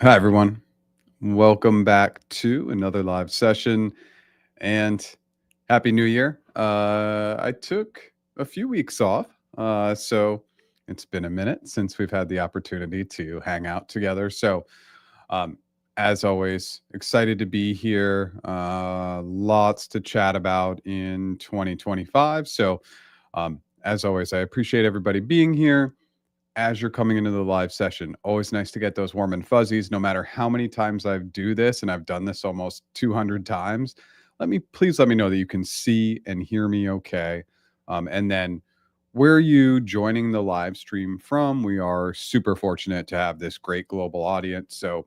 Hi, everyone. Welcome back to another live session and Happy New Year. I took a few weeks off, so it's been a minute since we've had the opportunity to hang out together. Um, as always, excited to be here. Lots to chat about in 2025. As always, I appreciate everybody being here as you're coming into the live session. Always nice to get those warm and fuzzies, no matter how many times I do this, and I've done this almost 200 times. Please let me know that you can see and hear me okay. And then where are you joining the live stream from? We are super fortunate to have this great global audience. So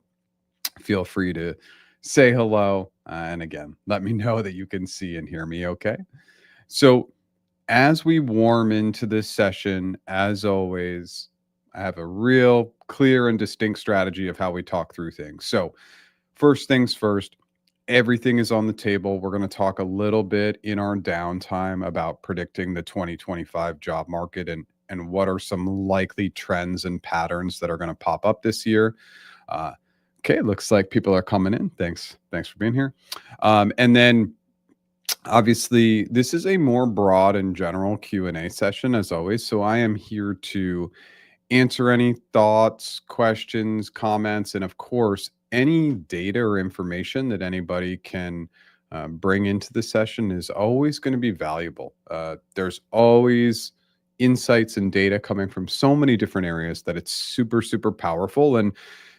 feel free to say hello. And again, let me know that you can see and hear me okay. So as we warm into this session, as always, I have a real clear and distinct strategy of how we talk through things. So, first things first, everything is on the table. We're going to talk a little bit in our downtime about predicting the 2025 job market and what are some likely trends and patterns that are going to pop up this year. Uh, okay, looks like people are coming in. Thanks for being here. And then obviously this is a more broad and general Q&A session as always, so I am here to answer any thoughts, questions, comments, and of course any data or information that anybody can bring into the session is always going to be valuable. There's always insights and data coming from so many different areas that it's super powerful. And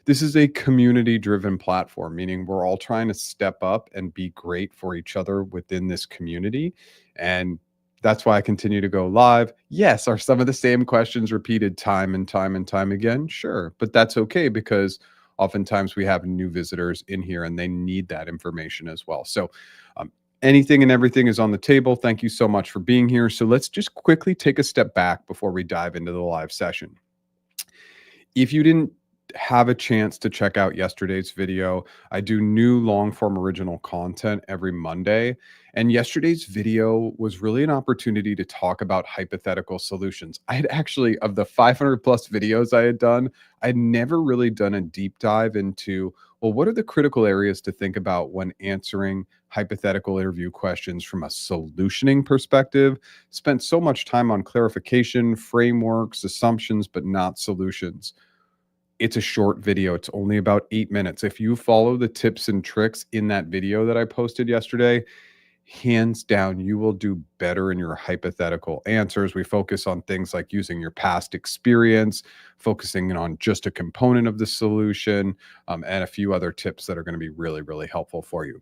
this is a community driven platform, meaning we're all trying to step up and be great for each other within this community. And that's why I continue to go live. Yes, are some of the same questions repeated time and time and time again? Sure, but that's okay because oftentimes we have new visitors in here and they need that information as well. Um, Anything and everything is on the table. Thank you so much for being here. So let's just quickly take a step back before we dive into the live session. If you didn't have a chance to check out yesterday's video, I do new long form original content every Monday. And yesterday's video was really an opportunity to talk about hypothetical solutions. I had actually, of the 500 plus videos I had done, I'd never really done a deep dive into, well, what are the critical areas to think about when answering hypothetical interview questions from a solutioning perspective? Spent so much time on clarification, frameworks, assumptions, but not solutions. It's a short video. It's only about 8 minutes. If you follow the tips and tricks in that video that I posted yesterday, hands down, you will do better in your hypothetical answers. We focus on things like using your past experience, focusing in on just a component of the solution, and a few other tips that are going to be really helpful for you.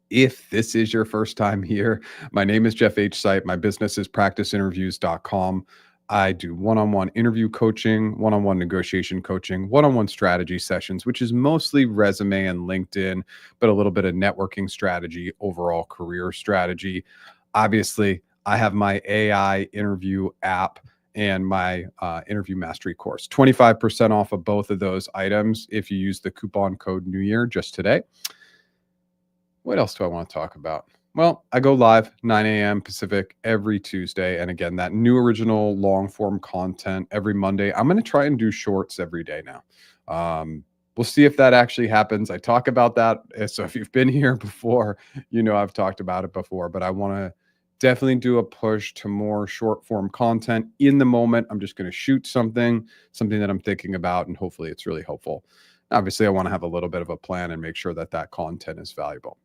If this is your first time here, my name is Jeff H. Sipe. My business is practiceinterviews.com. I do one-on-one interview coaching, one-on-one negotiation coaching, one-on-one strategy sessions, which is mostly resume and LinkedIn, but a little bit of networking strategy, overall career strategy. Obviously, I have my AI interview app and my interview mastery course. 25% off of both of those items if you use the coupon code New Year just today. What else do I want to talk about? Well, I go live 9 a.m. Pacific every Tuesday. And again, that new original long form content every Monday. I'm going to try and do shorts every day now. We'll see if that actually happens. I talk about that. So if you've been here before, you know I've talked about it before, but I want to definitely do a push to more short form content in the moment. I'm just going to shoot something that I'm thinking about, and hopefully it's really helpful. Obviously, I want to have a little bit of a plan and make sure that that content is valuable.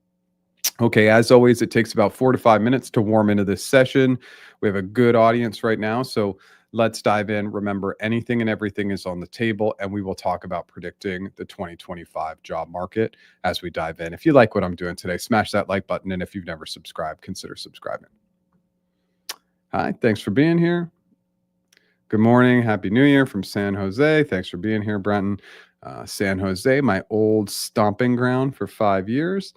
Okay, as always, it takes about 4 to 5 minutes to warm into this session. We have a good audience right now, so let's dive in. Remember, anything and everything is on the table, and we will talk about predicting the 2025 job market as we dive in. If you like what I'm doing today, smash that like button, and if you've never subscribed, consider subscribing. Hi, thanks for being here. Good morning. Happy New Year from San Jose. Thanks for being here, Brenton. San Jose, my old stomping ground for 5 years.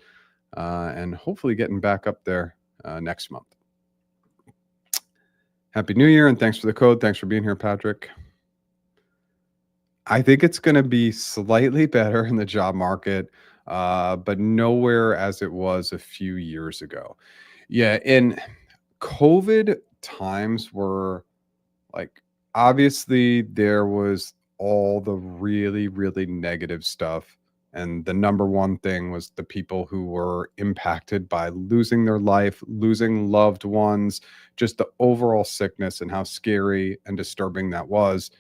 And hopefully getting back up there next month. Happy New Year, and thanks for the code. Thanks for being here, Patrick. I think it's going to be slightly better in the job market, but nowhere as it was a few years ago. Yeah, in COVID times were like, obviously there was all the really, really negative stuff. And the number one thing was the people who were impacted by losing their life, losing loved ones, just the overall sickness and how scary and disturbing that was.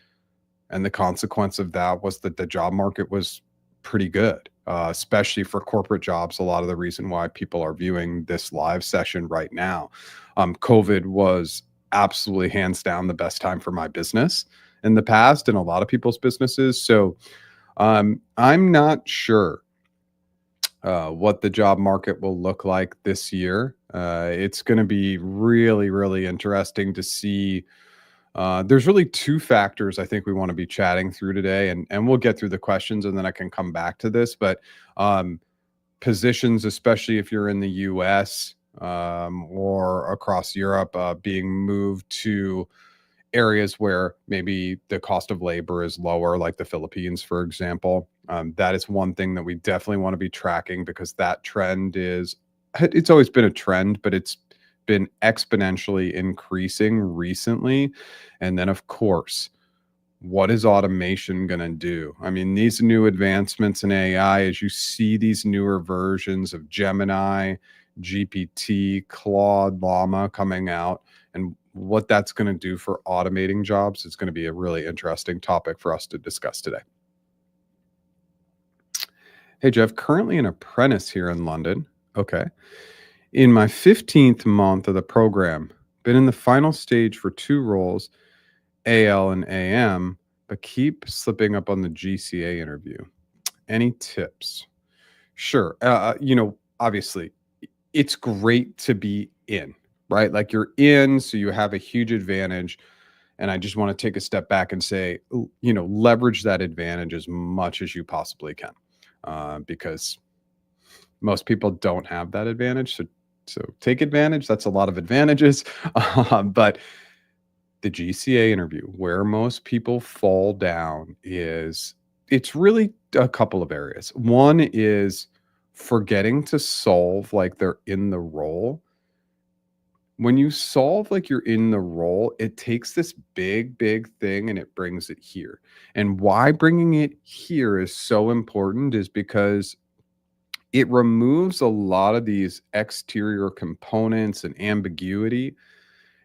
And the consequence of that was that the job market was pretty good, especially for corporate jobs. A lot of the reason why people are viewing this live session right now. COVID was absolutely hands down the best time for my business in the past and a lot of people's businesses. So I'm not sure what the job market will look like this year. It's going to be really, really interesting to see. There's really two factors I think we want to be chatting through today, and we'll get through the questions and then I can come back to this. But positions, especially if you're in the US or across Europe, being moved to areas where maybe the cost of labor is lower, like the Philippines, for example. That is one thing that we definitely want to be tracking because that trend it's always been a trend, but it's been exponentially increasing recently. And then, of course, what is automation going to do? I mean, these new advancements in AI, as you see these newer versions of Gemini, GPT, Claude, Llama coming out, and what that's going to do for automating jobs is going to be a really interesting topic for us to discuss today. Hey, Jeff, currently an apprentice here in London. Okay. In my 15th month of the program, been in the final stage for 2 roles, AL and AM, but keep slipping up on the GCA interview. Any tips? Sure. Obviously, it's great to be in, right? Like you're in, so you have a huge advantage. And I just want to take a step back and say, leverage that advantage as much as you possibly can, because most people don't have that advantage. So take advantage. That's a lot of advantages. But the GCA interview, where most people fall down it's really a couple of areas. One is forgetting to solve like they're in the role. When you solve like you're in the role, it takes this big, big thing and it brings it here. And why bringing it here is so important is because it removes a lot of these exterior components and ambiguity.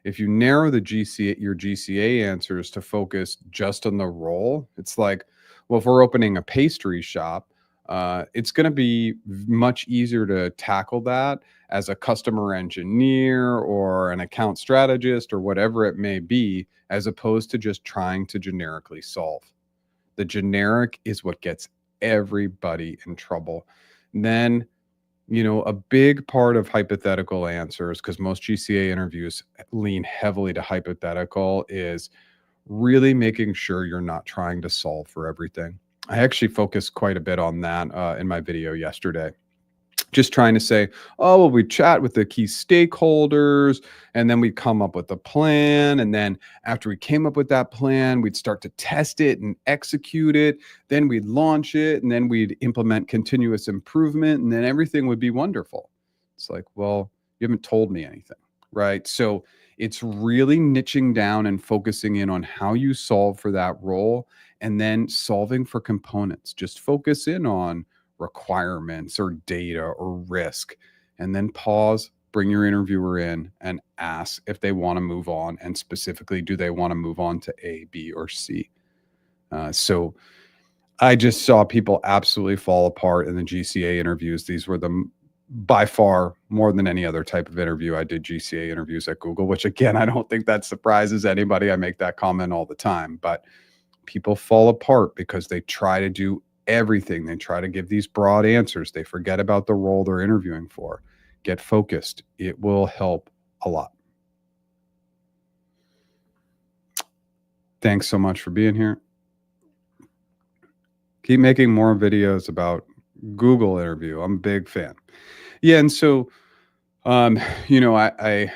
If you narrow your GCA answers to focus just on the role, it's like, well, if we're opening a pastry shop, it's going to be much easier to tackle that as a customer engineer or an account strategist or whatever it may be, as opposed to just trying to generically solve. The generic is what gets everybody in trouble. And then, a big part of hypothetical answers, because most GCA interviews lean heavily to hypothetical, is really making sure you're not trying to solve for everything. I actually focused quite a bit on that in my video yesterday. Just trying to say, oh, well, we chat with the key stakeholders and then we come up with a plan. And then after we came up with that plan, we'd start to test it and execute it. Then we'd launch it and then we'd implement continuous improvement and then everything would be wonderful. It's like, well, you haven't told me anything, right? So it's really niching down and focusing in on how you solve for that role and then solving for components. Just focus in on requirements or data or risk, and then pause, bring your interviewer in and ask if they want to move on. And specifically, do they want to move on to A, B, or C? So I just saw people absolutely fall apart in the GCA interviews. These were by far more than any other type of interview. I did GCA interviews at Google, which again, I don't think that surprises anybody. I make that comment all the time, but people fall apart because they try to do everything. They try to give these broad answers. They forget about the role they're interviewing for. Get focused. It will help a lot. Thanks so much for being here. Keep making more videos about Google interview. I'm a big fan. Yeah, and so I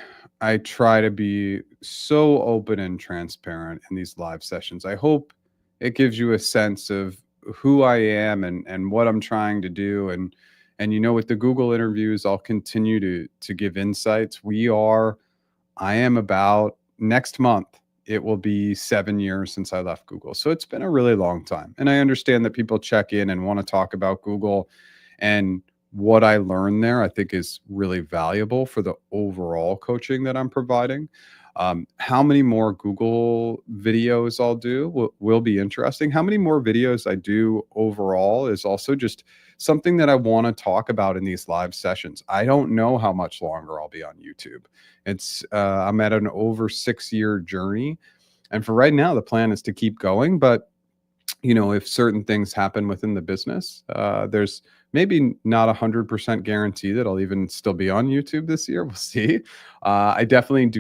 try to be so open and transparent in these live sessions. I hope it gives you a sense of who I am and what I'm trying to do. And with the Google interviews, I'll continue to give insights. I am about next month. it will be 7 years since I left Google. So it's been a really long time. And I understand that people check in and want to talk about Google, and what I learned there, I think, is really valuable for the overall coaching that I'm providing. How many more Google videos I'll do will be interesting. How many more videos I do overall is also just something that I want to talk about in these live sessions. I don't know how much longer I'll be on YouTube. I'm at an over 6-year journey, and for right now, the plan is to keep going. But if certain things happen within the business, there's maybe not 100% guarantee that I'll even still be on YouTube this year. We'll see. I definitely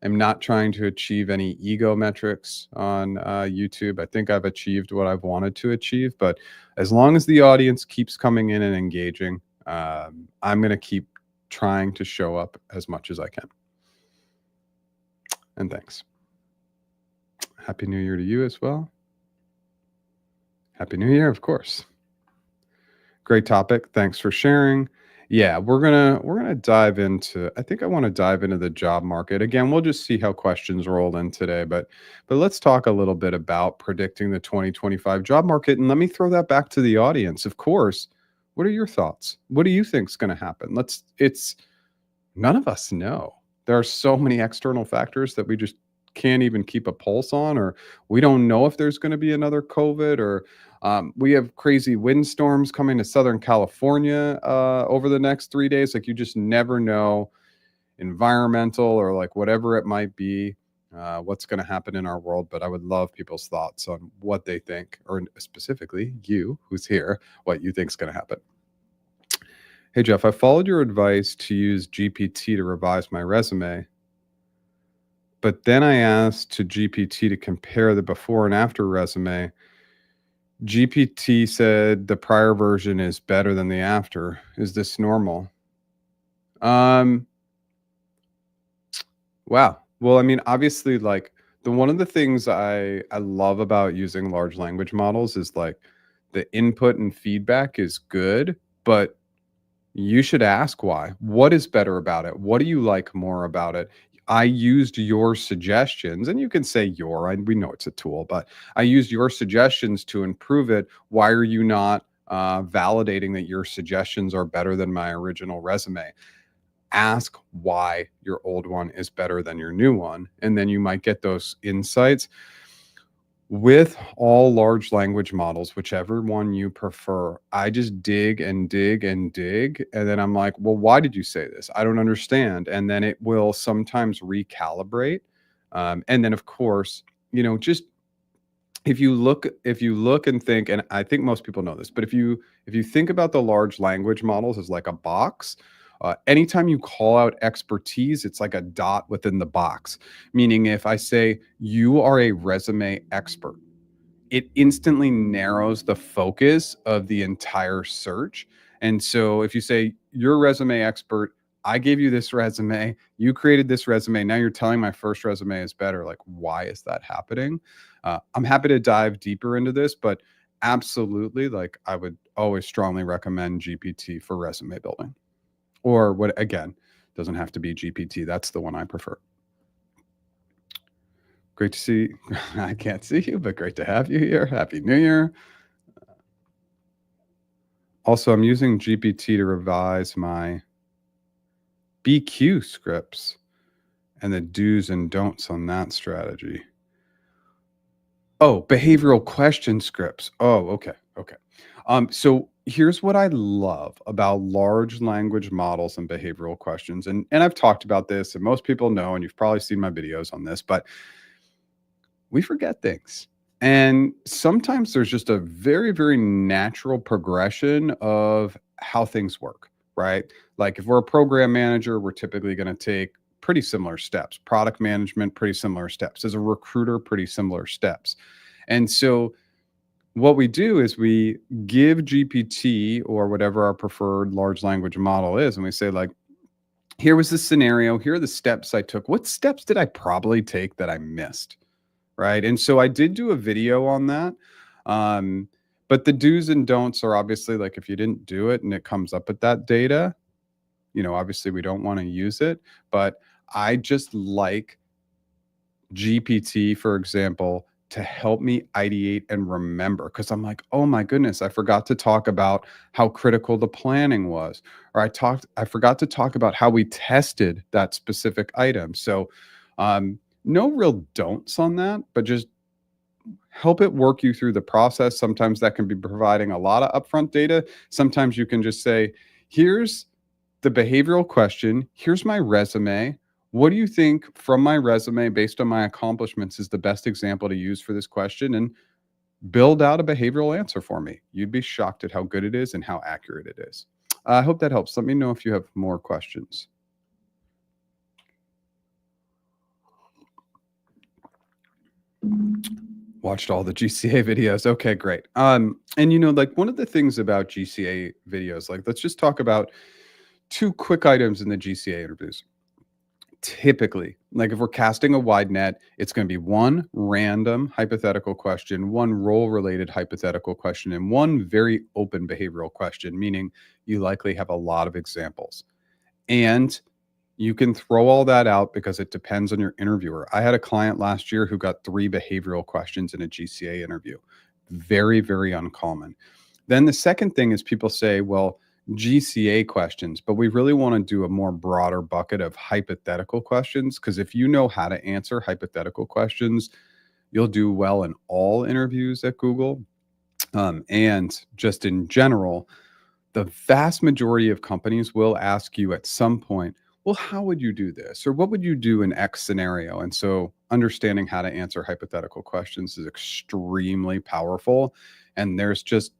am not trying to achieve any ego metrics on YouTube. I think I've achieved what I've wanted to achieve, but as long as the audience keeps coming in and engaging, I'm going to keep trying to show up as much as I can. And thanks. Happy New Year to you as well. Happy New Year, of course. Great topic. Thanks for sharing. Yeah, we're gonna dive into. I think I want to dive into the job market again. We'll just see how questions roll in today, but let's talk a little bit about predicting the 2025 job market. And let me throw that back to the audience. Of course, what are your thoughts? What do you think is going to happen? It's none of us know. There are so many external factors that we just can't even keep a pulse on, or we don't know if there's going to be another COVID, or we have crazy windstorms coming to Southern California over the next 3 days. Like, you just never know, environmental or like whatever it might be, what's going to happen in our world. But I would love people's thoughts on what they think, or specifically you who's here, what you think is going to happen. Hey, Jeff, I followed your advice to use GPT to revise my resume, but then I asked to GPT to compare the before and after resume. GPT said the prior version is better than the after. Is this normal? Wow. Well, I mean, obviously, like, one of the things I love about using large language models is like the input and feedback is good, but you should ask why. What is better about it? What do you like more about it? I used your suggestions, and you can say we know it's a tool, but I used your suggestions to improve it. Why are you not validating that your suggestions are better than my original resume? Ask why your old one is better than your new one, and then you might get those insights. With all large language models, whichever one you prefer, I just dig and dig and dig. And then I'm like, well, why did you say this? I don't understand. And then it will sometimes recalibrate. And then, of course, just if you look and think, and I think most people know this, but if you think about the large language models as like a box, anytime you call out expertise, it's like a dot within the box. Meaning, if I say you are a resume expert, it instantly narrows the focus of the entire search. And so if you say you're a resume expert, I gave you this resume, you created this resume, now you're telling my first resume is better. Like, why is that happening? I'm happy to dive deeper into this, but absolutely, like, I would always strongly recommend GPT for resume building. Or what, again, doesn't have to be GPT. That's the one I prefer. Great to see. I can't see you, but great to have you here. Happy New Year. Also, I'm using GPT to revise my BQ scripts and the do's and don'ts on that strategy. Oh, behavioral question scripts. Oh, okay. Okay. So here's what I love about large language models and behavioral questions. And I've talked about this, and most people know, and you've probably seen my videos on this, but we forget things. And sometimes there's just a very, very natural progression of how things work, right? Like, if we're a program manager, we're typically going to take pretty similar steps. Product management, pretty similar steps. As a recruiter, pretty similar steps. And so what we do is we give GPT, or whatever our preferred large language model is, and we say, like, here was the scenario, here are the steps I took. What steps did I probably take that I missed? Right. And so I did do a video on that. But the do's and don'ts are obviously, like, if you didn't do it and it comes up with that data, obviously we don't want to use it. But I just like GPT, for example, to help me ideate and remember because I'm like, oh my goodness, I forgot to talk about how critical the planning was, or I forgot to talk about how we tested that specific item. So, no real don'ts on that, but just help it work you through the process. Sometimes that can be providing a lot of upfront data. Sometimes you can just say, here's the behavioral question. Here's my resume. What do you think from my resume, based on my accomplishments, is the best example to use for this question? And build out a behavioral answer for me. You'd be shocked at how good it is and how accurate it is. I hope that helps. Let me know if you have more questions. Watched all the GCA videos. Okay, great. And like one of the things about GCA videos, like let's just talk about two quick items in the GCA interviews. Typically, like if we're casting a wide net, it's going to be one random hypothetical question, one role related hypothetical question, and one very open behavioral question, meaning you likely have a lot of examples. And you can throw all that out because it depends on your interviewer. I had a client last year who got 3 behavioral questions in a GCA interview. Very, very uncommon. Then the second thing is people say, well, GCA questions, but we really want to do a more broader bucket of hypothetical questions because if you know how to answer hypothetical questions, you'll do well in all interviews at Google. And just in general, the vast majority of companies will ask you at some point, well, how would you do this? Or what would you do in X scenario? And so understanding how to answer hypothetical questions is extremely powerful. And there's just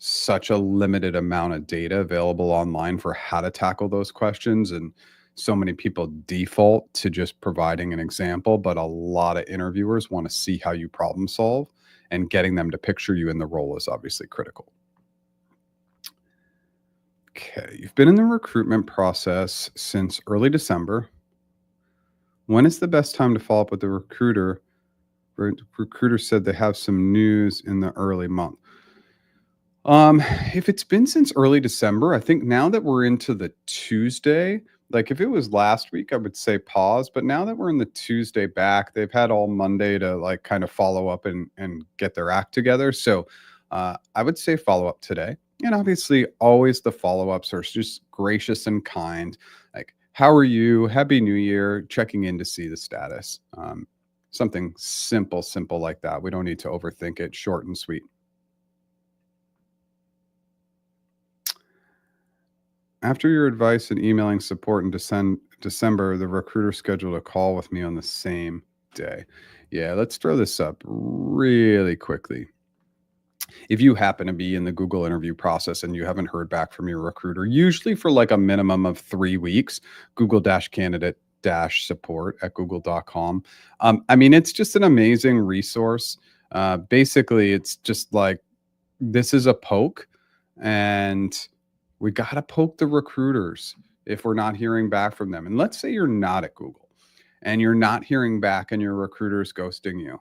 such a limited amount of data available online for how to tackle those questions. And so many people default to just providing an example, but a lot of interviewers want to see how you problem solve, and getting them to picture you in the role is obviously critical. Okay, you've been in the recruitment process since early December. When is the best time to follow up with the recruiter? Recruiter said they have some news in the early month. If it's been since early December, I think now that we're into the Tuesday, like if it was last week, I would say pause. But now that we're in the Tuesday back, they've had all Monday to like kind of follow up and get their act together. So I would say follow up today. And obviously, always the follow ups are just gracious and kind. Like, how are you? Happy New Year. Checking in to see the status. Something simple like that. We don't need to overthink it. Short and sweet. After your advice in emailing support in December, the recruiter scheduled a call with me on the same day. Yeah, let's throw this up really quickly. If you happen to be in the Google interview process and you haven't heard back from your recruiter, usually for like a minimum of 3 weeks, Google-candidate-support@google.com. I mean, it's just an amazing resource. Basically, it's just like, this is a poke, and we got to poke the recruiters if we're not hearing back from them. And let's say you're not at Google and you're not hearing back and your recruiter's ghosting you.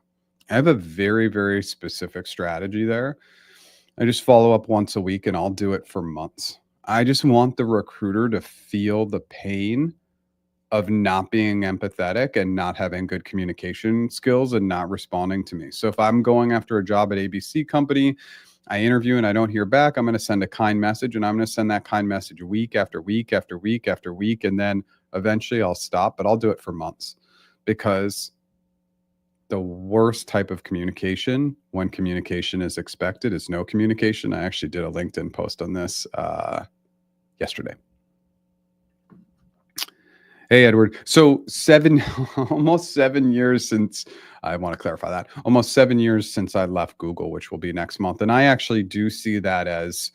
I have a very, very specific strategy there. I just follow up once a week and I'll do it for months. I just want the recruiter to feel the pain of not being empathetic and not having good communication skills and not responding to me. So if I'm going after a job at ABC company, I interview and I don't hear back, I'm going to send a kind message, and I'm going to send that kind message week after week after week after week. And then eventually I'll stop, but I'll do it for months, because the worst type of communication, when communication is expected, is no communication. I actually did a LinkedIn post on this yesterday. Hey, Edward. So almost 7 years since, I want to clarify that, almost 7 years since I left Google, which will be next month. And I actually do see that as,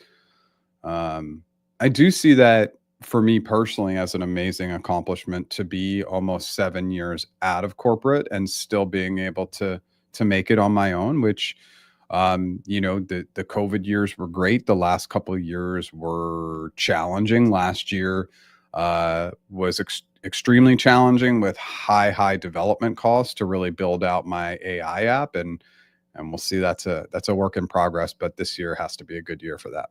I do see that for me personally as an amazing accomplishment to be almost 7 years out of corporate and still being able to make it on my own, which, the COVID years were great. The last couple of years were challenging. Last year was extremely challenging with high development costs to really build out my AI app, and we'll see. That's a work in progress, but this year has to be a good year for that.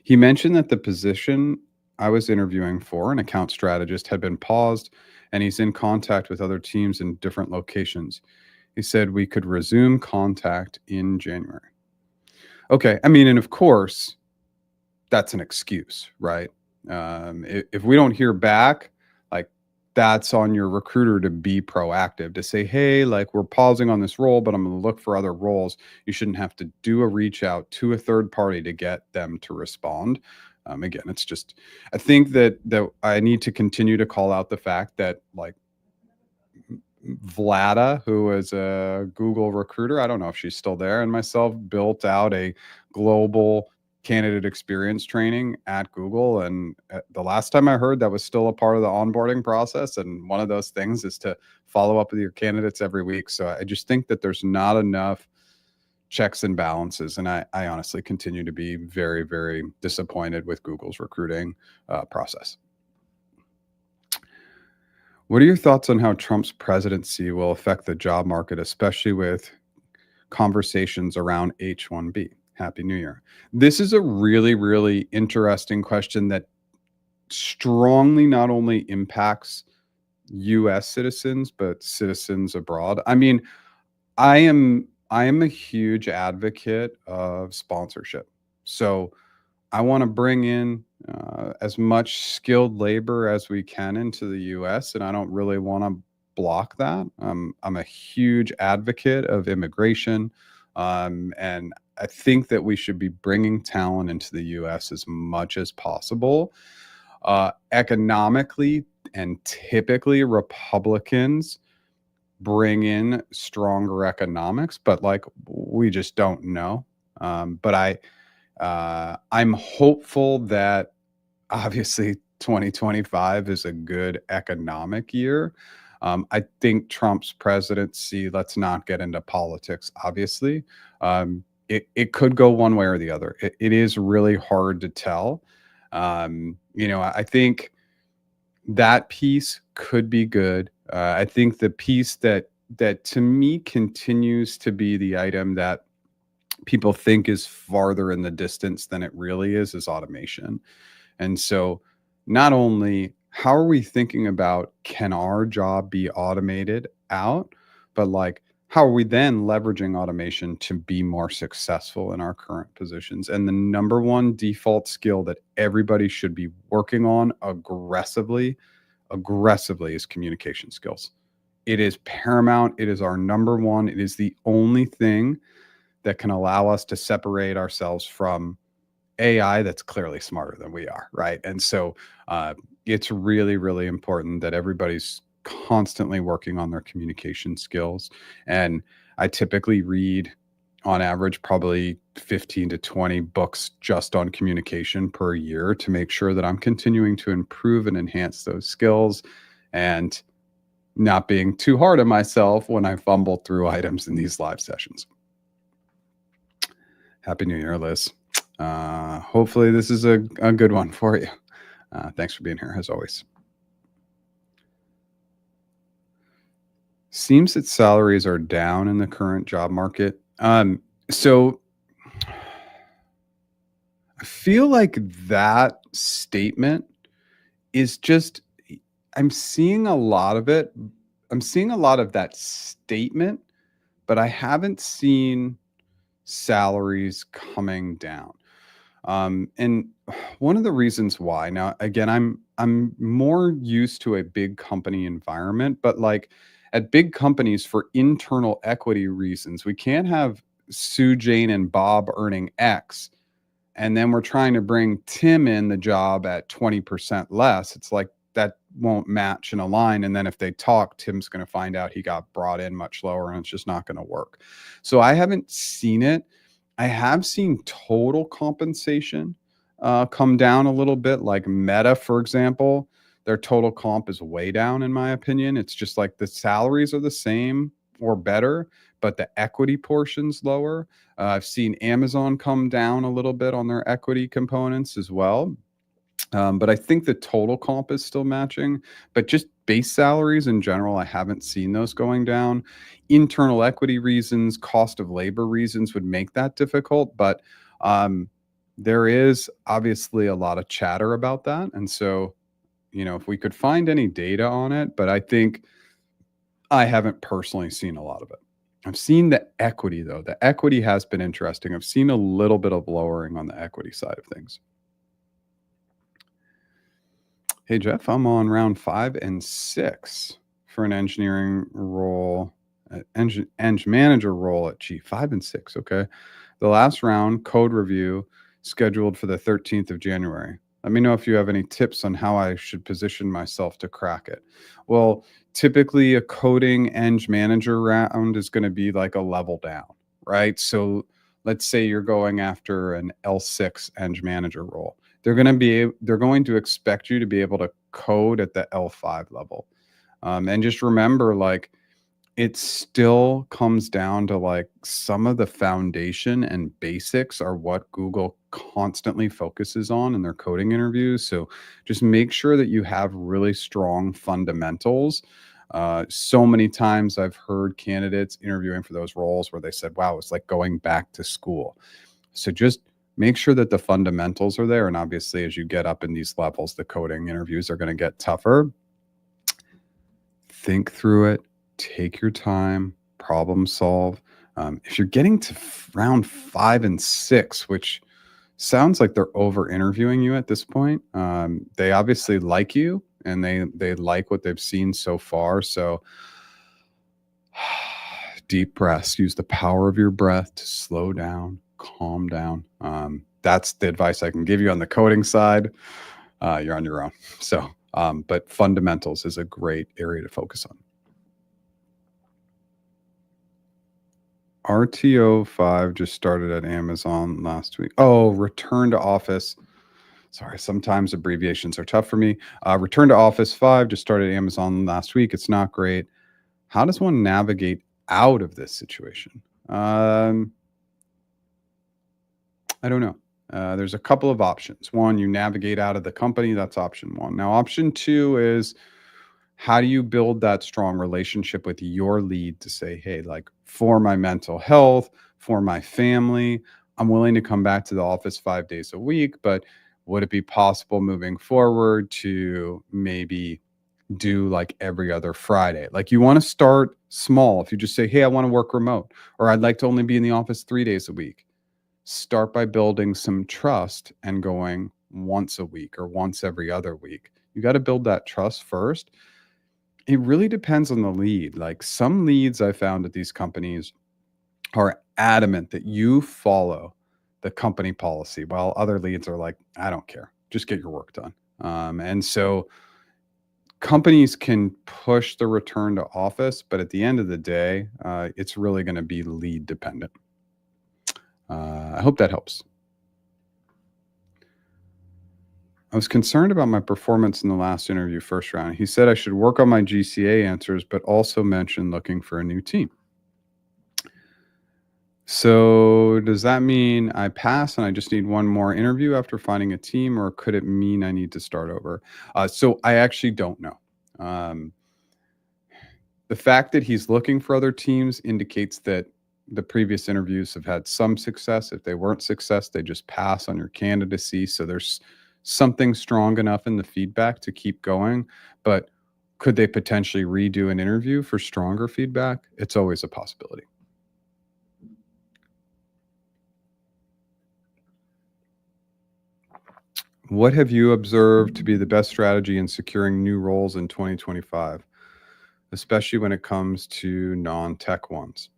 He mentioned that the position I was interviewing for, an account strategist, had been paused, and he's in contact with other teams in different locations. He said we could resume contact in January. Okay. I mean, and of course, that's an excuse, right? If we don't hear back, like, that's on your recruiter to be proactive, to say, hey, like, we're pausing on this role, but I'm going to look for other roles. You shouldn't have to do a reach out to a third party to get them to respond. Again, it's just, I think that I need to continue to call out the fact that, like, Vlada, who is a Google recruiter, I don't know if she's still there, and myself built out a global candidate experience training at Google. And the last time I heard, that was still a part of the onboarding process. And one of those things is to follow up with your candidates every week. So I just think that there's not enough checks and balances. And I honestly continue to be very, very disappointed with Google's recruiting process. What are your thoughts on how Trump's presidency will affect the job market, especially with conversations around H-1B? Happy New Year. This is a really, really interesting question that strongly not only impacts US citizens, but citizens abroad. I mean, I am a huge advocate of sponsorship. So I want to bring in as much skilled labor as we can into the US, and I don't really want to block that. I'm a huge advocate of immigration, and I think that we should be bringing talent into the US as much as possible. Economically, and typically Republicans bring in stronger economics, but, like, we just don't know. But I'm hopeful that, obviously, 2025 is a good economic year. I think Trump's presidency, let's not get into politics, obviously. It could go one way or the other. It is really hard to tell. I think that piece could be good. I think the piece that to me continues to be the item that people think is farther in the distance than it really is automation. And so, not only how are we thinking about, can our job be automated out, but, like, how are we then leveraging automation to be more successful in our current positions? And the number one default skill that everybody should be working on aggressively is communication skills. It is paramount. It is our number one. It is the only thing that can allow us to separate ourselves from AI that's clearly smarter than we are, right? And so it's really, really important that everybody's constantly working on their communication skills. And I typically read, on average, probably 15 to 20 books just on communication per year to make sure that I'm continuing to improve and enhance those skills, and not being too hard on myself when I fumble through items in these live sessions. Happy New Year, Liz. Hopefully this is a good one for you. Thanks for being here, as always. Seems that salaries are down in the current job market. So I feel like that statement is just, I'm seeing a lot of it. I'm seeing a lot of that statement, but I haven't seen salaries coming down. And one of the reasons why, now again, I'm more used to a big company environment, but, like, at big companies, for internal equity reasons, we can't have Sue, Jane, and Bob earning X, and then we're trying to bring Tim in the job at 20% less. It's like that won't match and align. And then if they talk, Tim's going to find out he got brought in much lower, and it's just not going to work. So I haven't seen it. I have seen total compensation come down a little bit, like Meta, for example. Their total comp is way down, in my opinion. It's just like the salaries are the same or better, but the equity portion's lower. I've seen Amazon come down a little bit on their equity components as well. But I think the total comp is still matching. But just base salaries in general, I haven't seen those going down. Internal equity reasons, cost of labor reasons would make that difficult. But there is obviously a lot of chatter about that. And so, if we could find any data on it, but I think I haven't personally seen a lot of it. I've seen the equity though. The equity has been interesting. I've seen a little bit of lowering on the equity side of things. Hey, Jeff, I'm on round 5 and 6 for an engineering role, eng manager role at G. 5 and 6, okay. The last round, code review, scheduled for the 13th of January. Let me know if you have any tips on how I should position myself to crack it. Well, typically a coding eng manager round is going to be like a level down, right? So let's say you're going after an L6 eng manager role. They're going to expect you to be able to code at the L5 level. And just remember, like, it still comes down to like some of the foundation and basics are what Google constantly focuses on in their coding interviews. So just make sure that you have really strong fundamentals. So many times I've heard candidates interviewing for those roles where they said, wow, it's like going back to school. So just make sure that the fundamentals are there. And obviously, as you get up in these levels, the coding interviews are going to get tougher. Think through it, take your time, problem solve. If you're getting to round 5 and 6, which sounds like they're over interviewing you at this point, they obviously like you and they like what they've seen so far. So deep breaths, use the power of your breath to slow down, calm down. That's the advice I can give you on the coding side. You're on your own. So, but fundamentals is a great area to focus on. RTO 5 just started at Amazon last week. Oh, return to office. Sorry, sometimes abbreviations are tough for me. Return to office 5 just started at Amazon last week. It's not great. How does one navigate out of this situation? I don't know. There's a couple of options. One, you navigate out of the company. That's option 1. Now, option 2 is how do you build that strong relationship with your lead to say, hey, like for my mental health, for my family, I'm willing to come back to the office 5 days a week, but would it be possible moving forward to maybe do like every other Friday? Like you want to start small. If you just say, hey, I want to work remote, or I'd like to only be in the office 3 days a week, start by building some trust and going once a week or once every other week. You got to build that trust first. It really depends on the lead. Like some leads I found at these companies are adamant that you follow the company policy, while other leads are like, I don't care, just get your work done. And so companies can push the return to office, but at the end of the day, it's really going to be lead dependent. I hope that helps. I was concerned about my performance in the last interview first round. He said I should work on my GCA answers, but also mentioned looking for a new team. So does that mean I pass and I just need one more interview after finding a team, or could it mean I need to start over? So I actually don't know. The fact that he's looking for other teams indicates that the previous interviews have had some success. If they weren't success, they just pass on your candidacy. So there's something strong enough in the feedback to keep going. But could they potentially redo an interview for stronger feedback? It's always a possibility. What have you observed to be the best strategy in securing new roles in 2025, especially when it comes to non-tech ones?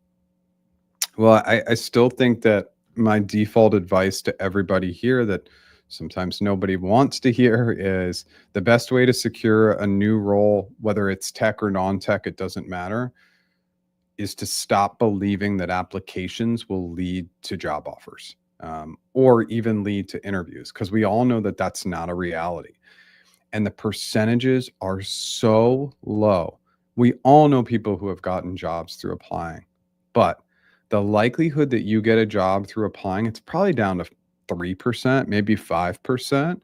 Well, I still think that my default advice to everybody here that sometimes nobody wants to hear is the best way to secure a new role, whether it's tech or non-tech, it doesn't matter, is to stop believing that applications will lead to job offers, or even lead to interviews, because we all know that that's not a reality. And the percentages are so low. We all know people who have gotten jobs through applying, but the likelihood that you get a job through applying, it's probably down to 3%, maybe 5%.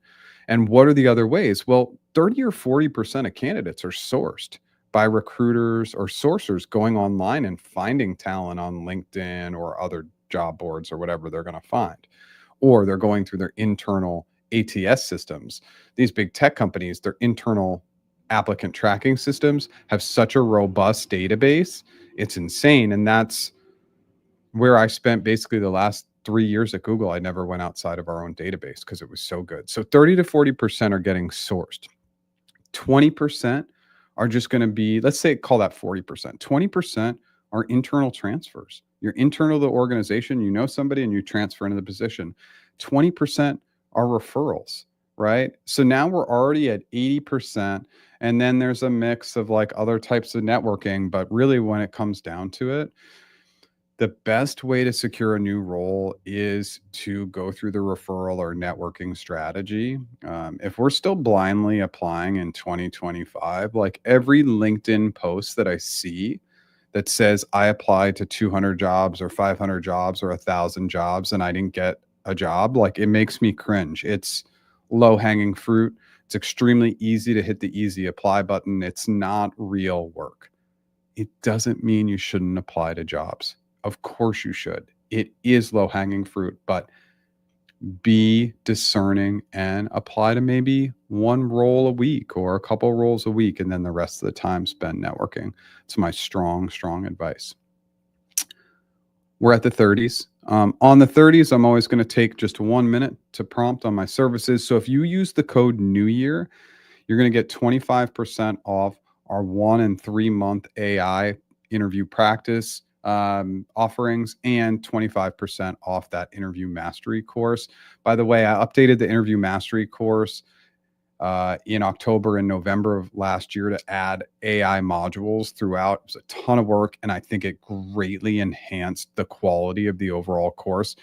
And what are the other ways? Well, 30 or 40% of candidates are sourced by recruiters or sourcers going online and finding talent on LinkedIn or other job boards or whatever they're going to find. or they're going through their internal ATS systems. These big tech companies, their internal applicant tracking systems have such a robust database. It's insane. And that's where I spent basically the last 3 years at Google. I never went outside of our own database because it was so good. So 30 to 40% are getting sourced. 20% are just going to be, let's say, call that 40%. 20% are internal transfers. You're internal to the organization, you know somebody, and you transfer into the position. 20% are referrals, right? So now we're already at 80%. And then there's a mix of like other types of networking. But really, when it comes down to it, the best way to secure a new role is to go through the referral or networking strategy. If we're still blindly applying in 2025, like every LinkedIn post that I see that says I applied to 200 jobs or 500 jobs or 1,000 jobs and I didn't get a job, like it makes me cringe. It's low hanging fruit. It's extremely easy to hit the easy apply button. It's not real work. It doesn't mean you shouldn't apply to jobs. Of course you should. It is low hanging fruit, but be discerning and apply to maybe one role a week or a couple roles a week, and then the rest of the time spend networking. It's my strong advice. We're at the 30s. On the 30s, I'm always going to take just 1 minute to prompt on my services. So if you use the code New Year, you're going to get 25% off our 1 and 3 month AI interview practice offerings and 25% off that interview mastery course. By the way, I updated the interview mastery course in October and November of last year to add AI modules throughout. It was a ton of work, and I think it greatly enhanced the quality of the overall course.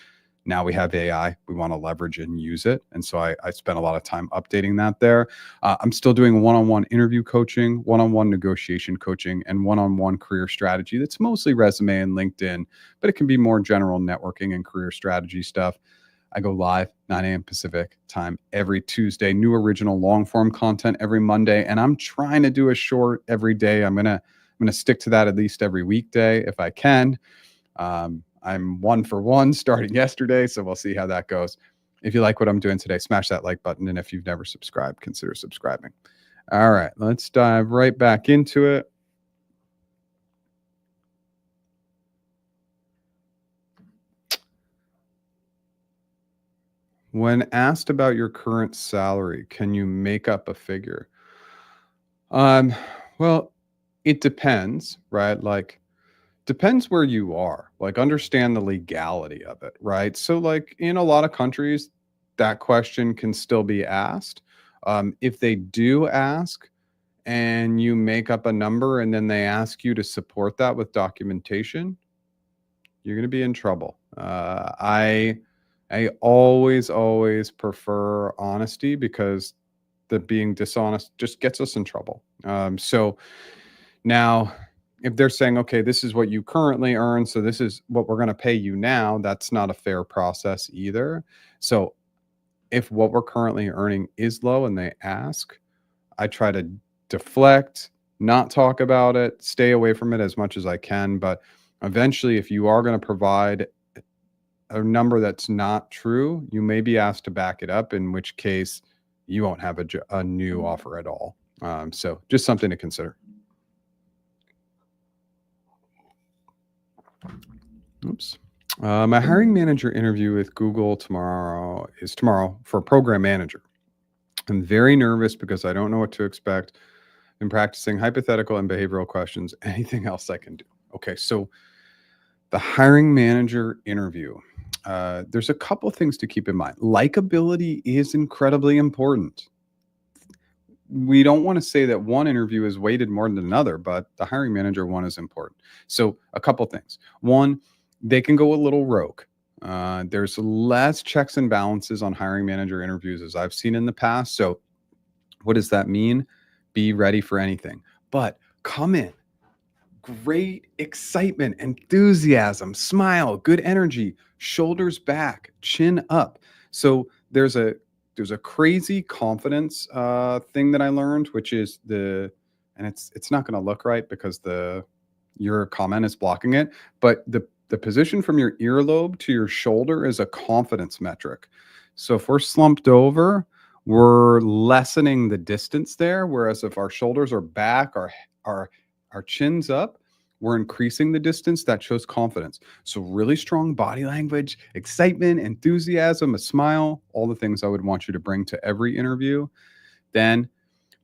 Now we have AI, we want to leverage and use it. And so I spent a lot of time updating that there. I'm still doing one-on-one interview coaching, one-on-one negotiation coaching, and one-on-one career strategy. That's mostly resume and LinkedIn, but it can be more general networking and career strategy stuff. I go live 9 a.m. Pacific time every Tuesday, new original long form content every Monday. And I'm trying to do a short every day. I'm going to stick to that at least every weekday if I can. I'm 1 for 1 starting yesterday, so we'll see how that goes. If you like what I'm doing today, smash that like button. And if you've never subscribed, consider subscribing. All right, let's dive right back into it. When asked about your current salary, can you make up a figure? Well, it depends, right? Like, depends where you are. Like, understand the legality of it, right? So, like, in a lot of countries, that question can still be asked. If they do ask and you make up a number and then they ask you to support that with documentation, you're going to be in trouble. I always prefer honesty because the being dishonest just gets us in trouble. So now, if they're saying, okay, this is what you currently earn, so this is what we're going to pay you now, that's not a fair process either. So if what we're currently earning is low and they ask, I try to deflect, not talk about it, stay away from it as much as I can. But eventually, if you are going to provide a number that's not true, you may be asked to back it up, in which case you won't have a new offer at all. So just something to consider. Oops. My hiring manager interview with Google is tomorrow for a program manager. I'm very nervous because I don't know what to expect. I'm practicing hypothetical and behavioral questions. Anything else I can do? Okay, so the hiring manager interview. There's a couple things to keep in mind. Likability is incredibly important. We don't want to say that one interview is weighted more than another, but the hiring manager one is important. So a couple things. One, they can go a little rogue. There's less checks and balances on hiring manager interviews as I've seen in the past. So what does that mean? Be ready for anything, but come in. Great excitement, enthusiasm, smile, good energy, shoulders back, chin up. So there's a crazy confidence thing that I learned, which is and it's not going to look right because your comment is blocking it, but the the position from your earlobe to your shoulder is a confidence metric. So if we're slumped over, we're lessening the distance there. Whereas if our shoulders are back, our our chin's up, we're increasing the distance. That shows confidence. So really strong body language, excitement, enthusiasm, a smile, all the things I would want you to bring to every interview. Then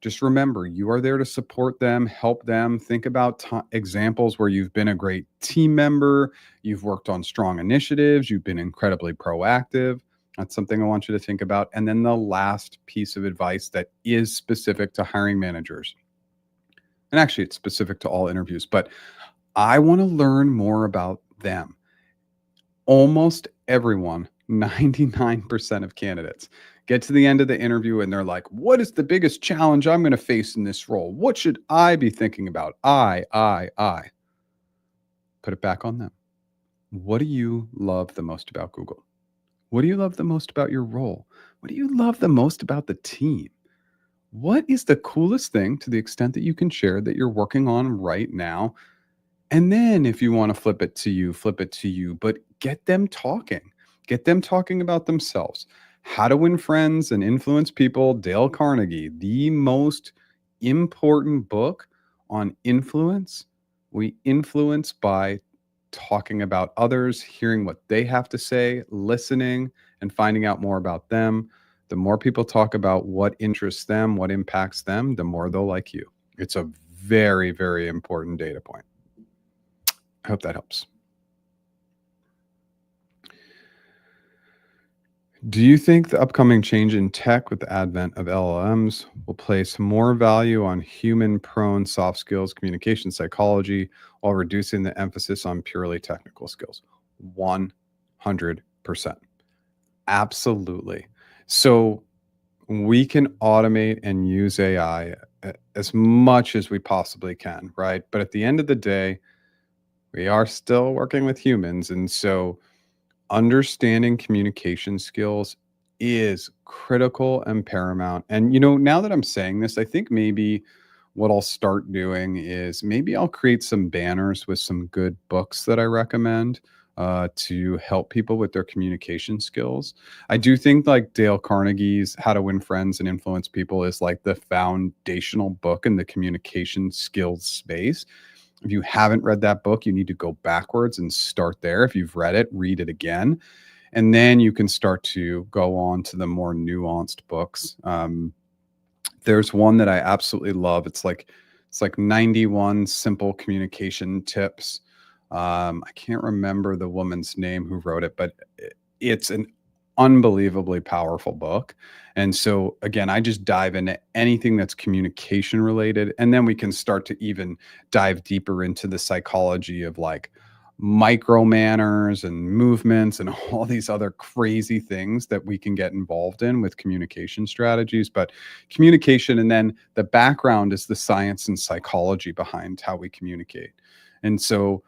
just remember, you are there to support them, help them. Think about examples where you've been a great team member, you've worked on strong initiatives, you've been incredibly proactive. That's something I want you to think about. And then the last piece of advice that is specific to hiring managers, and actually it's specific to all interviews, but I want to learn more about them. Almost everyone, 99% of candidates, get to the end of the interview and they're like, what is the biggest challenge I'm going to face in this role? What should I be thinking about? I. Put it back on them. What do you love the most about Google? What do you love the most about your role? What do you love the most about the team? What is the coolest thing, to the extent that you can share, that you're working on right now? And then if you want to flip it to you, flip it to you, but get them talking. Get them talking about themselves. How to Win Friends and Influence People, Dale Carnegie, the most important book on influence. We influence by talking about others, hearing what they have to say, listening, and finding out more about them. The more people talk about what interests them, what impacts them, the more they'll like you. It's a very, very important data point. I hope that helps. Do you think the upcoming change in tech with the advent of LLMs will place more value on human-prone soft skills, communication psychology, while reducing the emphasis on purely technical skills? 100%. Absolutely. So we can automate and use AI as much as we possibly can, right? But at the end of the day, we are still working with humans. And so understanding communication skills is critical and paramount. And, now that I'm saying this, I think maybe what I'll start doing is maybe I'll create some banners with some good books that I recommend to help people with their communication skills. I do think like Dale Carnegie's How to Win Friends and Influence People is like the foundational book in the communication skills space. If you haven't read that book, you need to go backwards and start there. If you've read it, read it again. And then you can start to go on to the more nuanced books. There's one that I absolutely love. It's like 91 simple communication tips. I can't remember the woman's name who wrote it, but it's an unbelievably powerful book. And so again, I just dive into anything that's communication related, and then we can start to even dive deeper into the psychology of like micro manners and movements and all these other crazy things that we can get involved in with communication strategies. But communication, and then the background is the science and psychology behind how we communicate. And so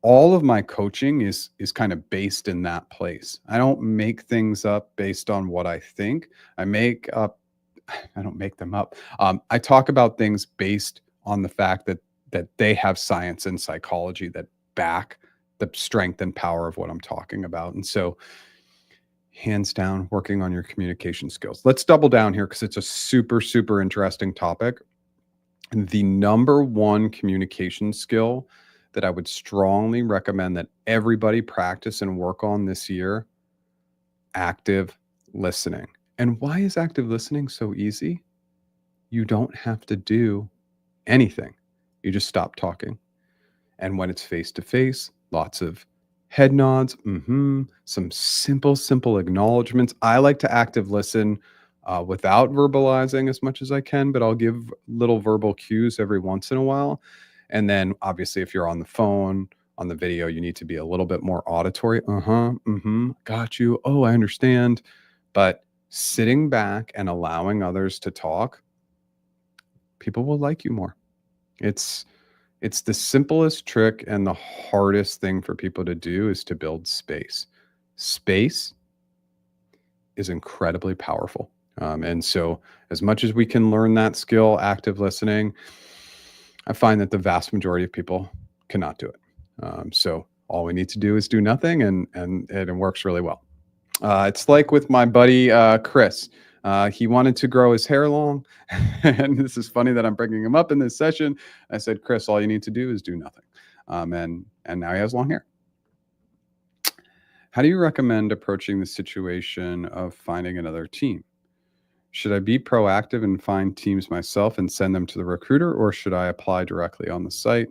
all of my coaching is kind of based in that place. I don't make things up based on what I think. I don't make them up. I talk about things based on the fact that they have science and psychology that back the strength and power of what I'm talking about. And so hands down, working on your communication skills. Let's double down here because it's a super, super interesting topic. The number one communication skill that I would strongly recommend that everybody practice and work on this year: active listening. And why is active listening so easy? You don't have to do anything. You just stop talking. And when it's face to face, lots of head nods, some simple acknowledgments. I like to active listen without verbalizing as much as I can, but I'll give little verbal cues every once in a while. And then obviously, if you're on the phone, on the video, you need to be a little bit more auditory. Got you. Oh, I understand. But sitting back and allowing others to talk, people will like you more. It's the simplest trick, and the hardest thing for people to do is to build space. Space is incredibly powerful. And so as much as we can learn that skill, active listening, I find that the vast majority of people cannot do it. So all we need to do is do nothing, and it works really well. It's like with my buddy Chris. He wanted to grow his hair long, and this is funny that I'm bringing him up in this session. I said, Chris, all you need to do is do nothing, and now he has long hair. How do you recommend approaching the situation of finding another team? Should I be proactive and find teams myself and send them to the recruiter, or should I apply directly on the site?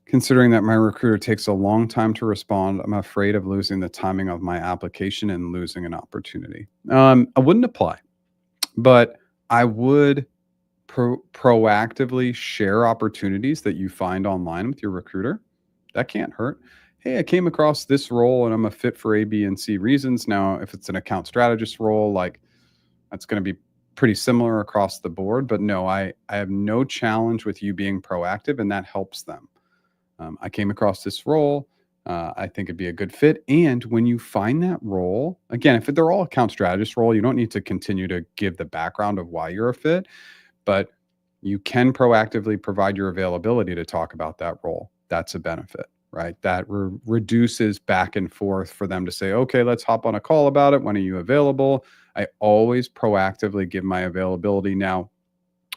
Considering that my recruiter takes a long time to respond, I'm afraid of losing the timing of my application and losing an opportunity. I wouldn't apply, but I would proactively share opportunities that you find online with your recruiter. That can't hurt. Hey, I came across this role and I'm a fit for A, B, and C reasons. Now, if it's an account strategist role, like that's going to be pretty similar across the board. But no, I have no challenge with you being proactive, and that helps them. I came across this role. I think it'd be a good fit. And when you find that role, again, if they're all account strategist role, you don't need to continue to give the background of why you're a fit, but you can proactively provide your availability to talk about that role. That's a benefit, right? That reduces back and forth for them to say, okay, let's hop on a call about it. When are you available? I always proactively give my availability. Now,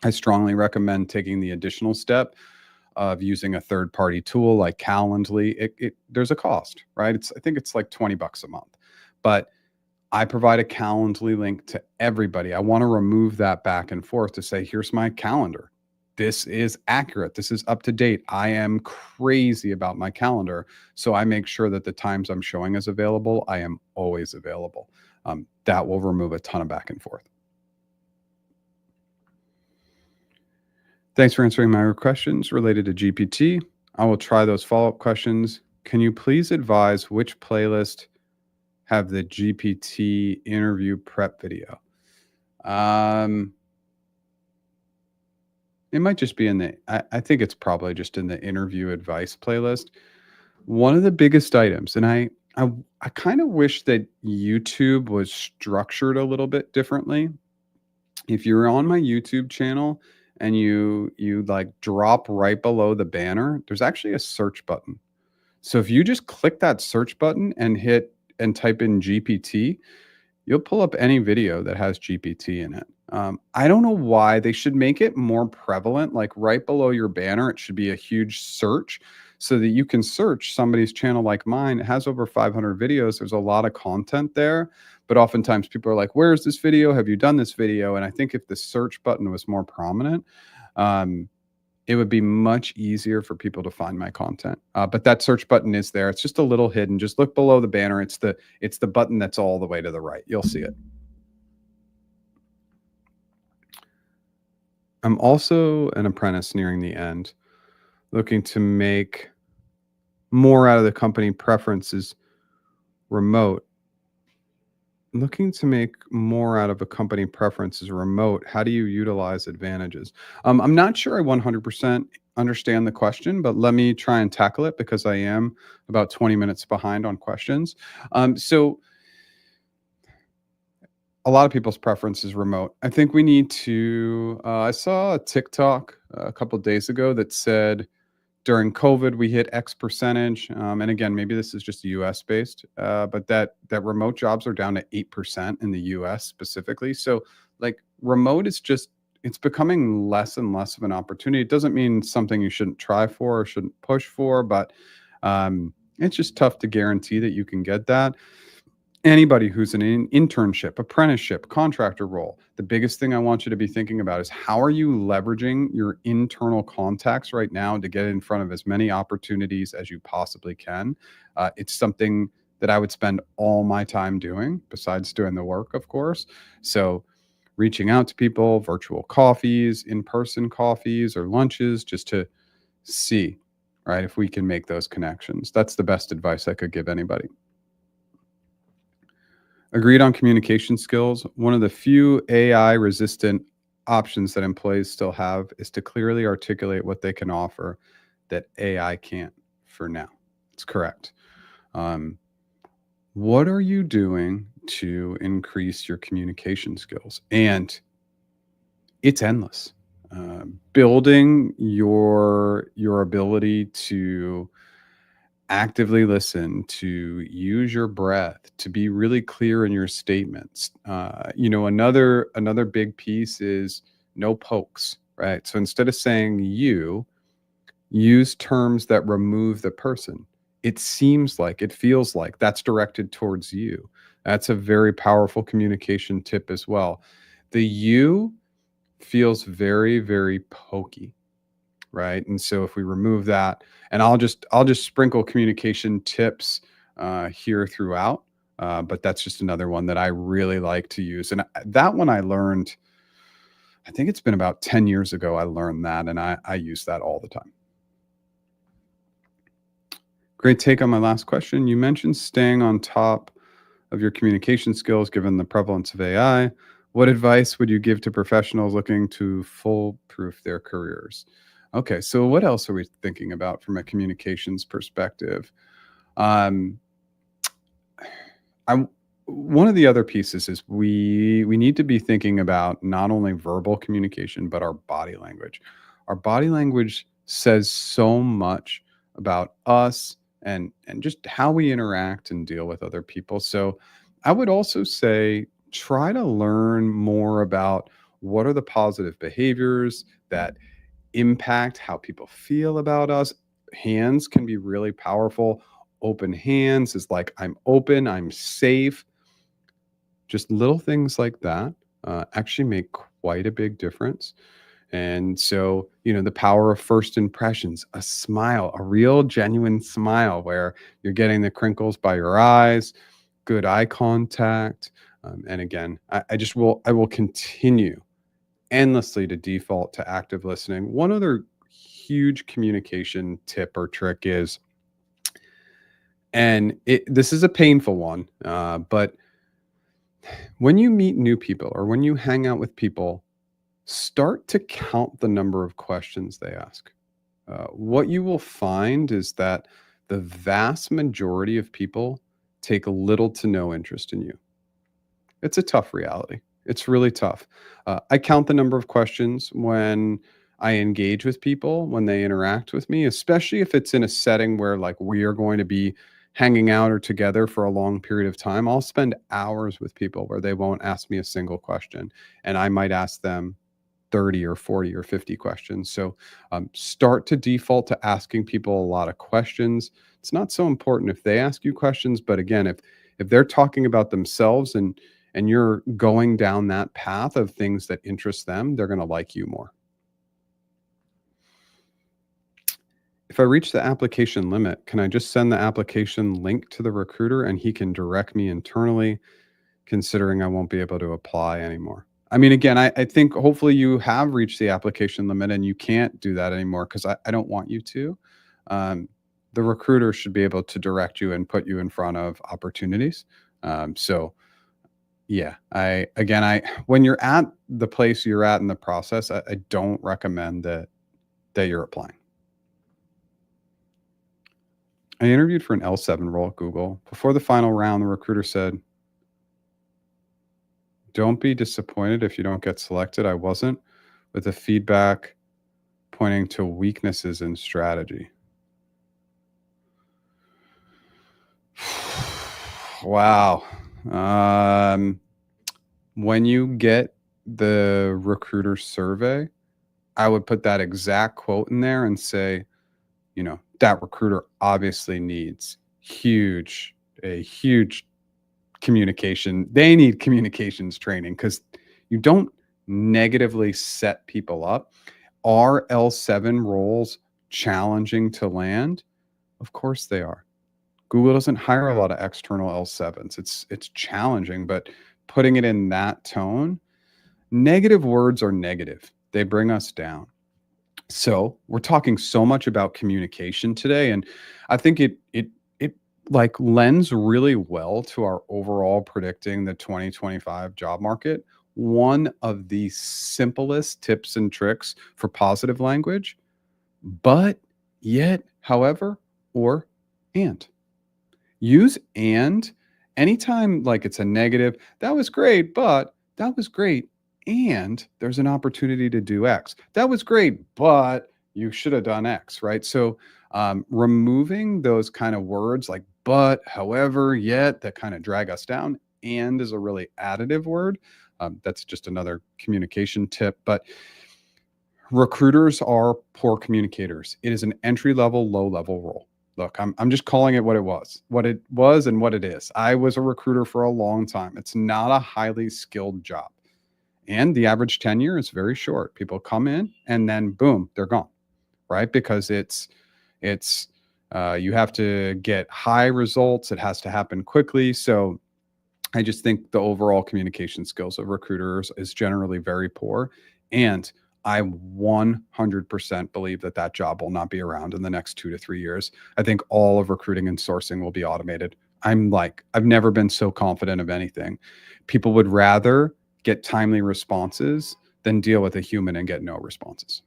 I strongly recommend taking the additional step of using a third-party tool like Calendly. There's a cost, right? I think it's like $20 a month, but I provide a Calendly link to everybody. I want to remove that back and forth to say, here's my calendar. This is accurate. This is up to date. I am crazy about my calendar. So I make sure that the times I'm showing as available, I am always available. That will remove a ton of back and forth. Thanks for answering my questions related to GPT. I will try those follow-up questions. Can you please advise which playlist have the GPT interview prep video? It might just be in I think it's probably just in the interview advice playlist. One of the biggest items, and I kind of wish that YouTube was structured a little bit differently. If you're on my YouTube channel and you like drop right below the banner, there's actually a search button. So if you just click that search button and type in GPT, you'll pull up any video that has GPT in it. I don't know why they should make it more prevalent, like right below your banner. It should be a huge search so that you can search somebody's channel like mine. It has over 500 videos. There's a lot of content there, but oftentimes people are like, where's this video? Have you done this video? And I think if the search button was more prominent, it would be much easier for people to find my content. But that search button is there. It's just a little hidden. Just look below the banner. It's the button that's all the way to the right. You'll see it. I'm also an apprentice nearing the end, looking to make more out of the company preferences remote. Looking to make more out of a company preferences remote. How do you utilize advantages? I'm not sure I 100% understand the question, but let me try and tackle it because I am about 20 minutes behind on questions. So a lot of people's preference is remote. I think we need to, I saw a TikTok a couple of days ago that said during COVID, we hit X percentage. And again, maybe this is just US based, but that remote jobs are down to 8% in the US specifically. So like remote is just, it's becoming less and less of an opportunity. It doesn't mean something you shouldn't try for or shouldn't push for, but it's just tough to guarantee that you can get that. Anybody who's in an internship, apprenticeship, contractor role, the biggest thing I want you to be thinking about is how are you leveraging your internal contacts right now to get in front of as many opportunities as you possibly can. It's something that I would spend all my time doing besides doing the work, of course. So reaching out to people, virtual coffees, in-person coffees or lunches, just to see, right, if we can make those connections. That's the best advice I could give anybody. Agreed on communication skills. One of the few AI resistant options that employees still have is to clearly articulate what they can offer that AI can't for now. It's correct. What are you doing to increase your communication skills? And it's endless. Building your ability to Actively listen, to use your breath, to be really clear in your statements. Another big piece is no pokes, right? So instead of saying you, use terms that remove the person. It seems like, it feels like that's directed towards you. That's a very powerful communication tip as well. The you feels very, very pokey, right? And so if we remove that, and I'll just sprinkle communication tips here throughout, but that's just another one that I really like to use. And that one I learned, I think it's been about 10 years ago I learned that, and I use that all the time. Great take on my last question. You mentioned staying on top of your communication skills given the prevalence of AI. What advice would you give to professionals looking to foolproof their careers? Okay, so what else are we thinking about from a communications perspective? Um, I One of the other pieces is we need to be thinking about not only verbal communication but our body language. Our body language says so much about us and just how we interact and deal with other people. So I would also say try to learn more about what are the positive behaviors that impact how people feel about us. Hands can be really powerful. Open hands is like, I'm open, I'm safe. Just little things like that actually make quite a big difference. And so, the power of first impressions, a smile, a real genuine smile where you're getting the crinkles by your eyes, good eye contact. And again, I will continue endlessly to default to active listening. One other huge communication tip or trick is, and this is a painful one, but when you meet new people or when you hang out with people, start to count the number of questions they ask. What you will find is that the vast majority of people take little to no interest in you. It's a tough reality. It's really tough. I count the number of questions when I engage with people, when they interact with me, especially if it's in a setting where like we are going to be hanging out or together for a long period of time. I'll spend hours with people where they won't ask me a single question, and I might ask them 30 or 40 or 50 questions. So start to default to asking people a lot of questions. It's not so important if they ask you questions, but again, if they're talking about themselves and you're going down that path of things that interest them, they're going to like you more. If I reach the application limit, can I just send the application link to the recruiter and he can direct me internally, considering I won't be able to apply anymore? I mean, again, I think hopefully you have reached the application limit and you can't do that anymore because I don't want you to. Um, the recruiter should be able to direct you and put you in front of opportunities. So yeah, I when you're at the place you're at in the process, I don't recommend that you're applying. I interviewed for an L7 role at Google. Before the final round, the recruiter said, "Don't be disappointed if you don't get selected." I wasn't, with the feedback pointing to weaknesses in strategy. Wow. When you get the recruiter survey, I would put that exact quote in there and say, that recruiter obviously needs a huge communication. They need communications training because you don't negatively set people up. Are L7 roles challenging to land? Of course they are. Google doesn't hire a lot of external L7s. It's challenging, but putting it in that tone, negative words are negative. They bring us down. So we're talking so much about communication today, and I think it like lends really well to our overall predicting the 2025 job market. One of the simplest tips and tricks for positive language, but yet, however, or and. Use and anytime like it's a negative. That was great, but that was great. And there's an opportunity to do X. That was great, but you should have done X, right? So removing those kind of words like but, however, yet that kind of drag us down, and is a really additive word. That's just another communication tip. But recruiters are poor communicators. It is an entry level, low level role. Look, I'm just calling it what it was, and what it is. I was a recruiter for a long time. It's not a highly skilled job. And the average tenure is very short. People come in and then boom, they're gone, right? Because it's you have to get high results. It has to happen quickly. So I just think the overall communication skills of recruiters is generally very poor. And I 100% believe that that job will not be around in the next 2 to 3 years. I think all of recruiting and sourcing will be automated. I've never been so confident of anything. People would rather get timely responses than deal with a human and get no responses.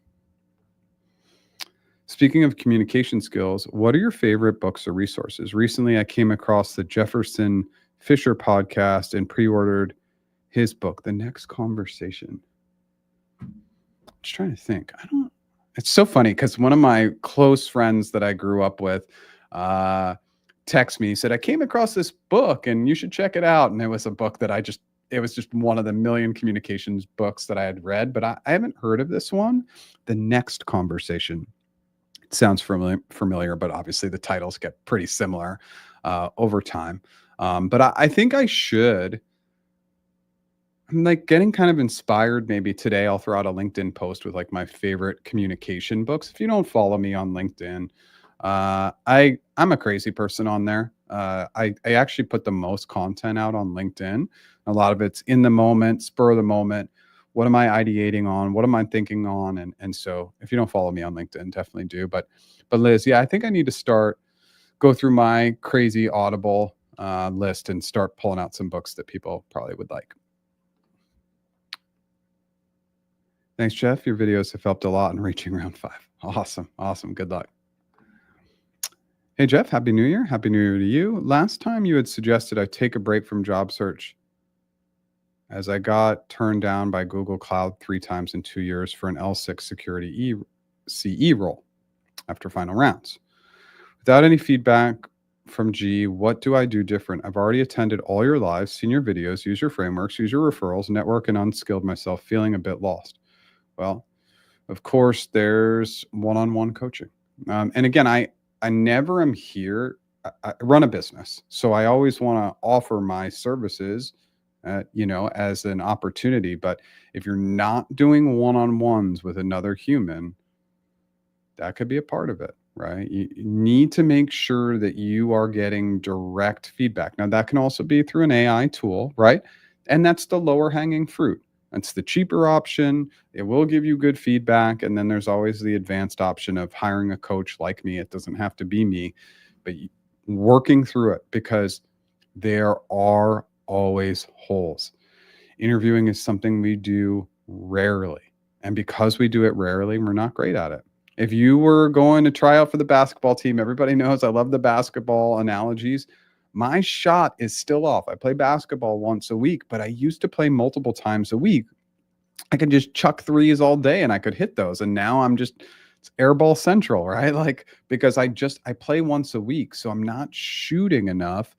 Speaking of communication skills, what are your favorite books or resources? Recently, I came across the Jefferson Fisher podcast and pre-ordered his book, The Next Conversation. I'm just trying to think. It's so funny because one of my close friends that I grew up with texted me, said, I came across this book and you should check it out. And it was a book that it was just one of the million communications books that I had read, but I haven't heard of this one, The Next Conversation. It sounds familiar, but obviously the titles get pretty similar over time. But I think I should. I'm like getting kind of inspired. Maybe today I'll throw out a LinkedIn post with like my favorite communication books. If you don't follow me on LinkedIn, I'm a crazy person on there. I actually put the most content out on LinkedIn. A lot of it's in the moment, spur of the moment. What am I ideating on? What am I thinking on? And so if you don't follow me on LinkedIn, definitely do. But Liz, yeah, I think I need to go through my crazy Audible list and start pulling out some books that people probably would like. Thanks, Jeff. Your videos have helped a lot in reaching round 5. Awesome. Good luck. Hey, Jeff, Happy New Year. Happy New Year to you. Last time you had suggested I take a break from job search as I got turned down by Google Cloud 3 times in 2 years for an L6 security CE role after final rounds. Without any feedback from G, what do I do different? I've already attended all your lives, seen your videos, used your frameworks, used your referrals, network, and unskilled myself, feeling a bit lost. Well, of course, there's one-on-one coaching. And again, I never am here. I run a business, so I always want to offer my services, as an opportunity. But if you're not doing one-on-ones with another human, that could be a part of it, right? You need to make sure that you are getting direct feedback. Now, that can also be through an AI tool, right? And that's the lower hanging fruit. That's the cheaper option. It will give you good feedback. And then there's always the advanced option of hiring a coach like me. It doesn't have to be me, but working through it, because there are always holes. Interviewing is something we do rarely. And because we do it rarely, we're not great at it. If you were going to try out for the basketball team, everybody knows I love the basketball analogies. My shot is still off. I play basketball once a week, but I used to play multiple times a week. I could just chuck threes all day and I could hit those. And now it's airball central, right? Like, because I play once a week. So I'm not shooting enough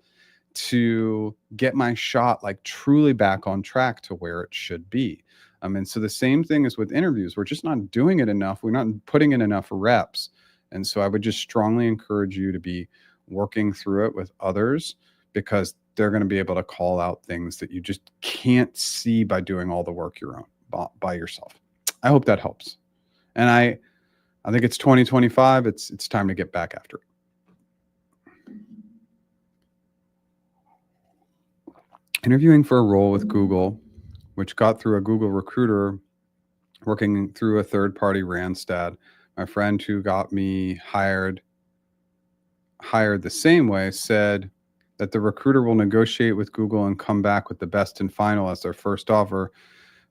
to get my shot like truly back on track to where it should be. And so the same thing is with interviews. We're just not doing it enough. We're not putting in enough reps. And so I would just strongly encourage you to be working through it with others, because they're going to be able to call out things that you just can't see by doing all the work your own by yourself. I hope that helps. And I think it's 2025. It's time to get back after it. Interviewing for a role with Google, which got through a Google recruiter working through a third-party Randstad. My friend who got me hired the same way said that the recruiter will negotiate with Google and come back with the best and final as their first offer.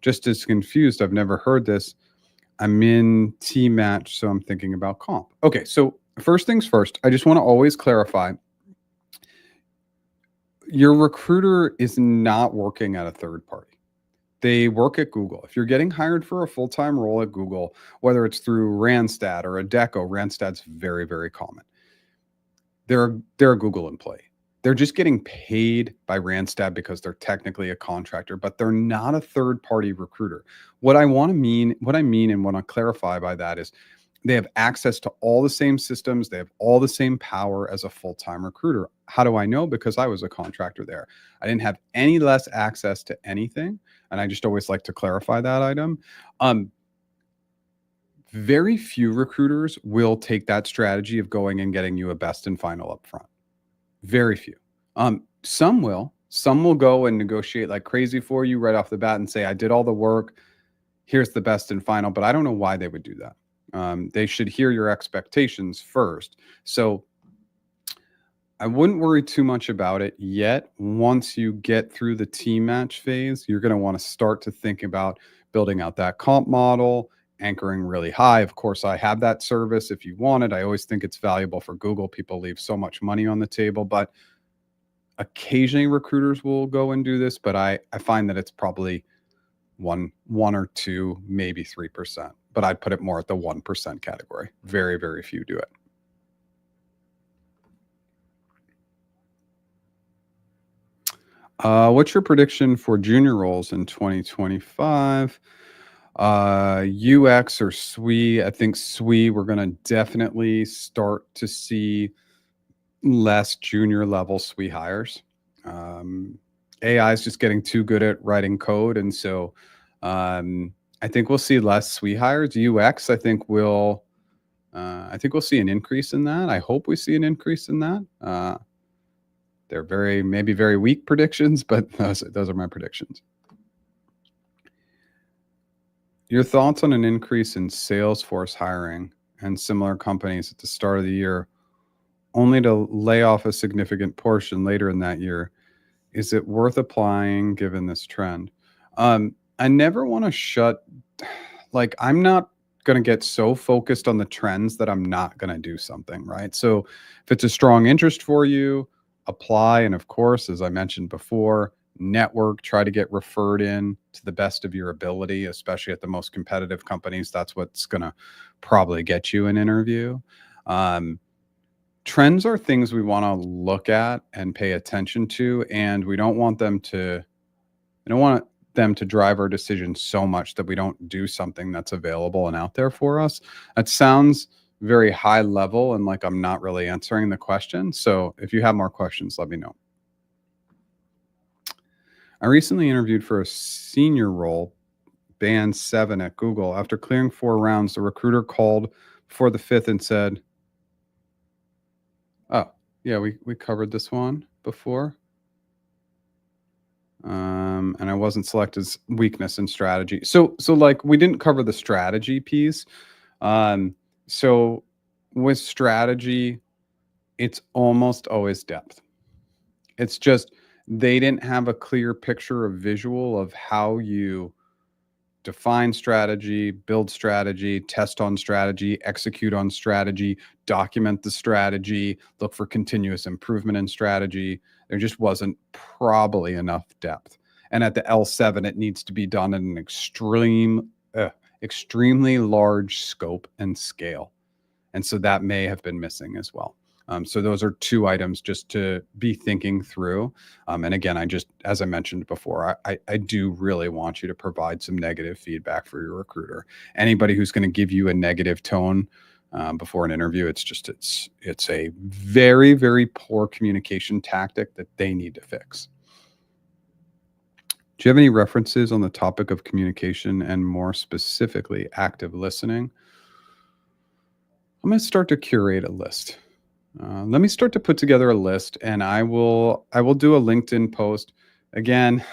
Just as confused. I've never heard this. I'm in T-match, so I'm thinking about comp. Okay, so first things first, I just want to always clarify. Your recruiter is not working at a third party. they work at Google. If you're getting hired for a full-time role at Google, whether it's through Randstad or Adecco, Randstad's very, very common. They're a Google employee. They're just getting paid by Randstad because they're technically a contractor, but they're not a third-party recruiter. What I mean and want to clarify by that is they have access to all the same systems. They have all the same power as a full-time recruiter. How do I know? Because I was a contractor there. I didn't have any less access to anything. And I just always like to clarify that item. Very few recruiters will take that strategy of going and getting you a best and final up front. Very few. Some will. Some will go and negotiate like crazy for you right off the bat and say, I did all the work. Here's the best and final. But I don't know why they would do that. They should hear your expectations first. So I wouldn't worry too much about it yet. Once you get through the team match phase, you're going to want to start to think about building out that comp model, anchoring really high. Of course, I have that service if you want it. I always think it's valuable for Google. People leave so much money on the table, but occasionally recruiters will go and do this, but I find that it's probably one or two, maybe 3%, but I'd put it more at the 1% category. Very, very few do it. What's your prediction for junior roles in 2025? UX or SWE? I think SWE, we're going to definitely start to see less junior level SWE hires. AI is just getting too good at writing code. And so I think we'll see less SWE hires. UX, I think we'll see an increase in that. I hope we see an increase in that. They're maybe very weak predictions, but those are my predictions. Your thoughts on an increase in Salesforce hiring and similar companies at the start of the year, only to lay off a significant portion later in that year. Is it worth applying given this trend? I never want to I'm not going to get so focused on the trends that I'm not going to do something, right? So if it's a strong interest for you, apply. And of course, as I mentioned before, network, try to get referred in to the best of your ability, especially at the most competitive companies. That's what's going to probably get you an interview. Trends are things we want to look at and pay attention to, and we don't want them to drive our decision so much that we don't do something that's available and out there for us. That sounds very high level and like I'm not really answering the question. So if you have more questions, let me know. I recently interviewed for a senior role, band 7 at Google. After clearing 4 rounds, the recruiter called before the 5th and said, oh, yeah, we covered this one before. And I wasn't selected as weakness in strategy. So like we didn't cover the strategy piece. So with strategy, it's almost always depth. It's just they didn't have a clear picture or visual of how you define strategy, build strategy, test on strategy, execute on strategy, document the strategy, look for continuous improvement in strategy. There just wasn't probably enough depth. And at the L7, it needs to be done in an extremely large scope and scale. And so that may have been missing as well. So those are 2 items just to be thinking through. And again, as I mentioned before, I do really want you to provide some negative feedback for your recruiter. Anybody who's going to give you a negative tone before an interview, it's a very, very poor communication tactic that they need to fix. Do you have any references on the topic of communication and more specifically active listening? I'm going to start to curate a list. Let me start to put together a list, and I will do a LinkedIn post. Again,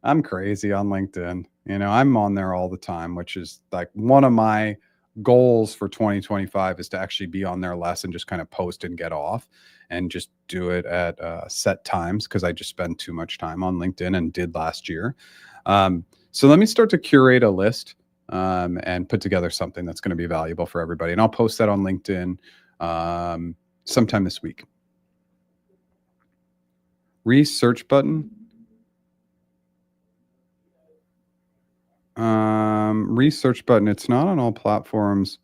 I'm crazy on LinkedIn. I'm on there all the time, which is like one of my goals for 2025 is to actually be on there less and just kind of post and get off and just do it at set times because I just spend too much time on LinkedIn and did last year. So let me start to curate a list and put together something that's going to be valuable for everybody. And I'll post that on LinkedIn sometime this week. . Research button. Research button. It's not on all platforms.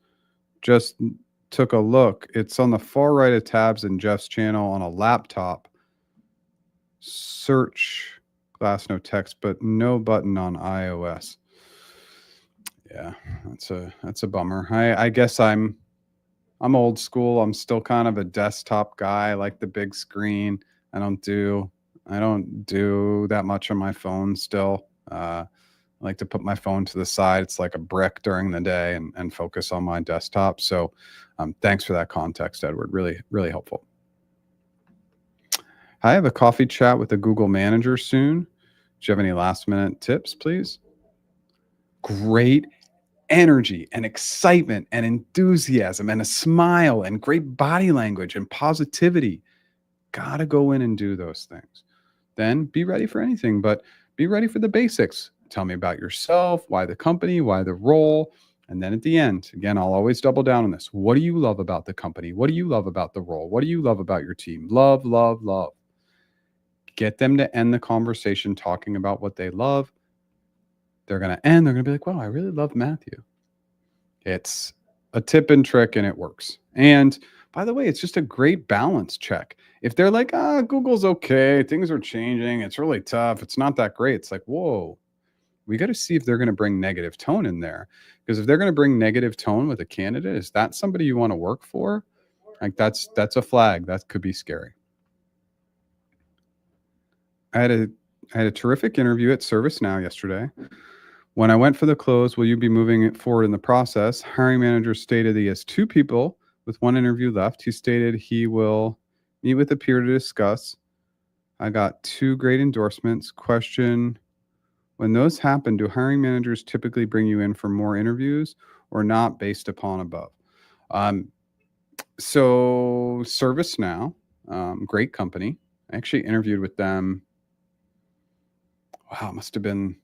Just took a look. It's on the far right of tabs in Jeff's channel on a laptop. Search glass, no text, but no button on iOS. Yeah, that's a bummer. I guess I'm old school. I'm still kind of a desktop guy. I like the big screen. I don't do that much on my phone still. I like to put my phone to the side. It's like a brick during the day and focus on my desktop. So thanks for that context, Edward. Really, really helpful. I have a coffee chat with the Google manager soon. Do you have any last minute tips, please? Great energy and excitement and enthusiasm and a smile and great body language and positivity. Gotta go in and do those things. Then be ready for anything, but be ready for the basics. Tell me about yourself, why the company, why the role. And then at the end, again, I'll always double down on this. What do you love about the company? What do you love about the role? What do you love about your team? Love, love, love. Get them to end the conversation talking about what they love. They're going to end. They're going to be like, wow, I really love Matthew. It's a tip and trick and it works. And by the way, it's just a great balance check. If they're like, Google's okay, things are changing, it's really tough, it's not that great. It's like, whoa, we got to see if they're going to bring negative tone in there. Because if they're going to bring negative tone with a candidate, is that somebody you want to work for? Like that's a flag. That could be scary. I had a terrific interview at ServiceNow yesterday. When I went for the close, will you be moving it forward in the process? Hiring manager stated he has 2 people with 1 interview left. He stated he will meet with a peer to discuss. I got 2 great endorsements. Question, when those happen, do hiring managers typically bring you in for more interviews or not based upon above? So ServiceNow, great company. I actually interviewed with them. Wow, it must have been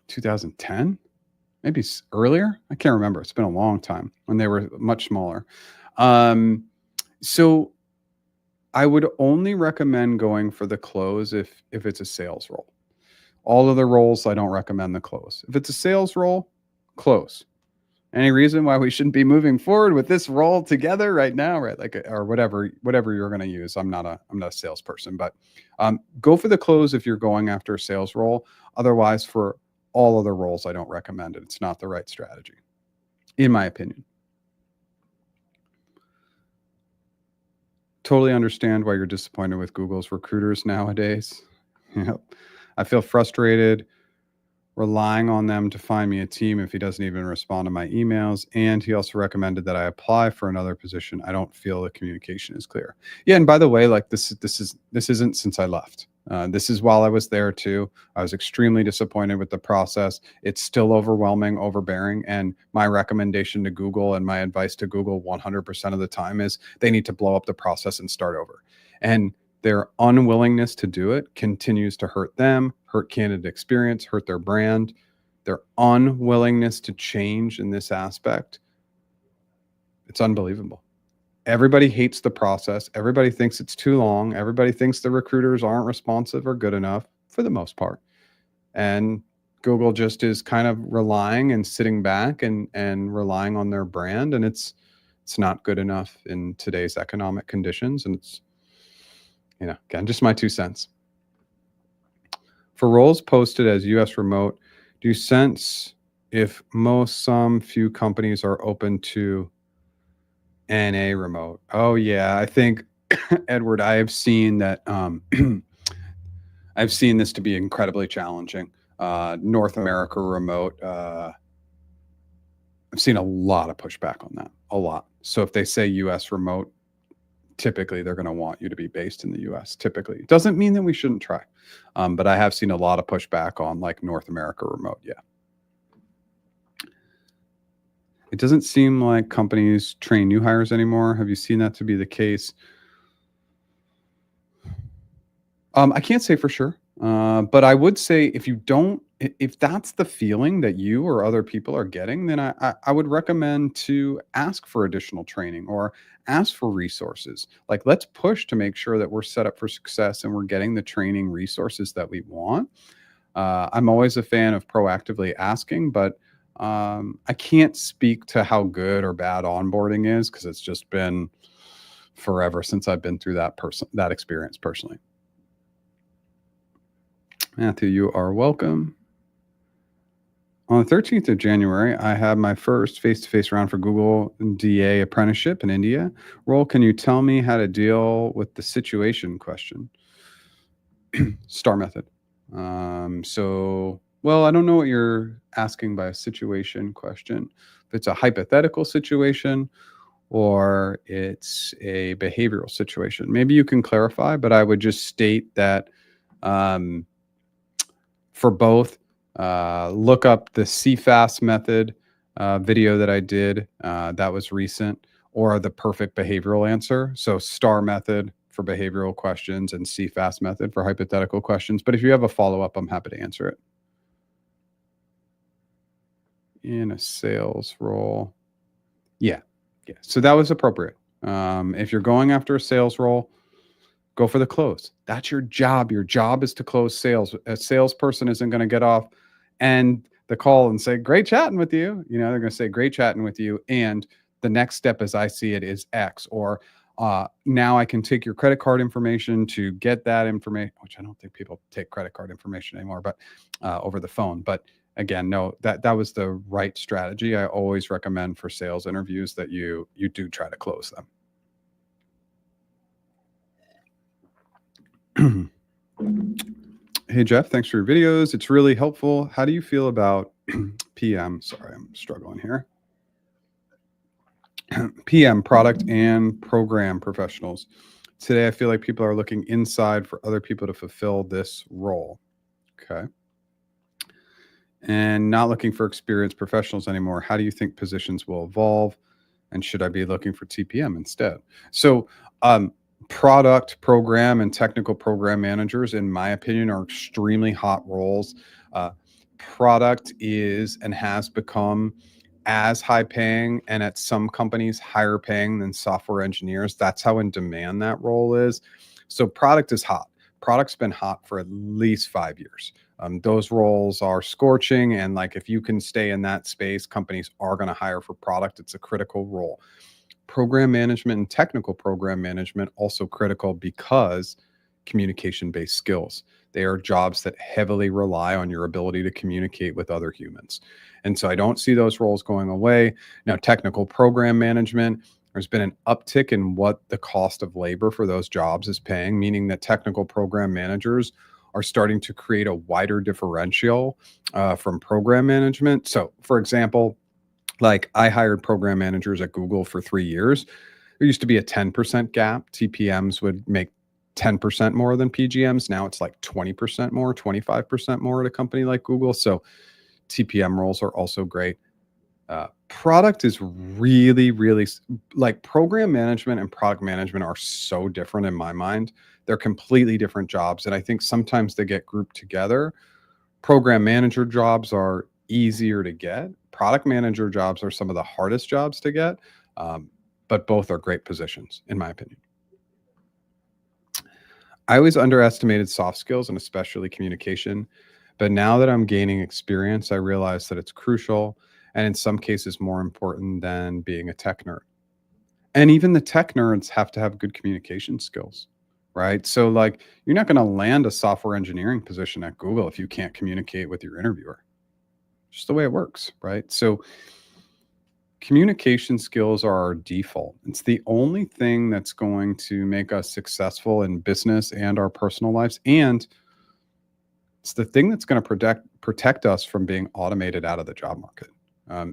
2010, maybe earlier. I can't remember. It's been a long time when they were much smaller. So I would only recommend going for the close if it's a sales role. All other roles, I don't recommend the close. If it's a sales role, close. Any reason why we shouldn't be moving forward with this role together right now, right? Like, or whatever you're going to use. I'm not a salesperson, but go for the close if you're going after a sales role. Otherwise, for all other roles, I don't recommend it. It's not the right strategy, in my opinion. Totally understand why you're disappointed with Google's recruiters nowadays. Yep. I feel frustrated relying on them to find me a team if he doesn't even respond to my emails. And he also recommended that I apply for another position. I don't feel the communication is clear. Yeah, and by the way, like this isn't since I left. This is while I was there too. I was extremely disappointed with the process. It's still overwhelming, overbearing. And my recommendation to Google and my advice to Google 100% of the time is they need to blow up the process and start over. And their unwillingness to do it continues to hurt them, hurt candidate experience, hurt their brand. Their unwillingness to change in this aspect, it's unbelievable. Everybody hates the process. Everybody thinks it's too long. Everybody thinks the recruiters aren't responsive or good enough for the most part. And Google just is kind of relying and sitting back and relying on their brand. And it's not good enough in today's economic conditions. And it's, again, just my 2 cents. For roles posted as US remote, do you sense if some few companies are open to NA remote? Oh yeah, I think Edward, I have seen that I've seen this to be incredibly challenging. North America remote, I've seen a lot of pushback on that, a lot. So if they say US remote, typically they're going to want you to be based in the US. Typically. It doesn't mean that we shouldn't try. But I have seen a lot of pushback on like North America remote. Yeah. It doesn't seem like companies train new hires anymore. Have you seen that to be the case? I can't say for sure. But I would say if that's the feeling that you or other people are getting, then I would recommend to ask for additional training or ask for resources. Like, let's push to make sure that we're set up for success and we're getting the training resources that we want. I'm always a fan of proactively asking, but I can't speak to how good or bad onboarding is because it's just been forever since I've been through that experience personally. Matthew, you are welcome. On the 13th of January, I had my first face-to-face round for Google DA apprenticeship in India. Role, can you tell me how to deal with the situation question? STAR method. Well, I don't know what you're asking by a situation question. If it's a hypothetical situation or it's a behavioral situation, maybe you can clarify, but I would just state that for both, look up the CFAS method video that I did that was recent, or the perfect behavioral answer. So STAR method for behavioral questions and CFAS method for hypothetical questions. But if you have a follow-up, I'm happy to answer it. In a sales role. Yeah. So that was appropriate. If you're going after a sales role, go for the close. That's your job. Your job is to close sales. A salesperson isn't going to get off and the call and say, great chatting with you. They're going to say, great chatting with you. And the next step, as I see it, is X, or now I can take your credit card information to get that information, which I don't think people take credit card information anymore, but over the phone. But again, no, that was the right strategy. I always recommend for sales interviews that you do try to close them. Hey, Jeff, thanks for your videos. It's really helpful. How do you feel about PM? Sorry, I'm struggling here. PM, product and program professionals. Today, I feel like people are looking inside for other people to fulfill this role. Okay. And not looking for experienced professionals anymore. How do you think positions will evolve? And should I be looking for TPM instead? So, product program and technical program managers, in my opinion, are extremely hot roles. Product is and has become as high paying, and at some companies higher paying than software engineers. That's how in demand that role is. So product is hot. Product's been hot for at least 5 years. Those roles are scorching, and like if you can stay in that space, companies are going to hire for product. It's a critical role. Program management and technical program management also critical because communication-based skills. They are jobs that heavily rely on your ability to communicate with other humans. And so I don't see those roles going away. Now, technical program management, there's been an uptick in what the cost of labor for those jobs is paying, meaning that technical program managers are starting to create a wider differential from program management. So, for example, like I hired program managers at Google for 3 years. There used to be a 10% gap. TPMs would make 10% more than PGMs. Now it's like 20% more, 25% more at a company like Google. So TPM roles are also great. Product is really, really like program management and product management are so different in my mind. They're completely different jobs. And I think sometimes they get grouped together. Program manager jobs are easier to get. Product manager jobs are some of the hardest jobs to get, but both are great positions, in my opinion. I always underestimated soft skills and especially communication. But now that I'm gaining experience, I realize that it's crucial and in some cases more important than being a tech nerd. And even the tech nerds have to have good communication skills, right? So, like, you're not going to land a software engineering position at Google if you can't communicate with your interviewer. Just the way it works, right? So, communication skills are our default. It's the only thing that's going to make us successful in business and our personal lives. And it's the thing that's going to protect us from being automated out of the job market.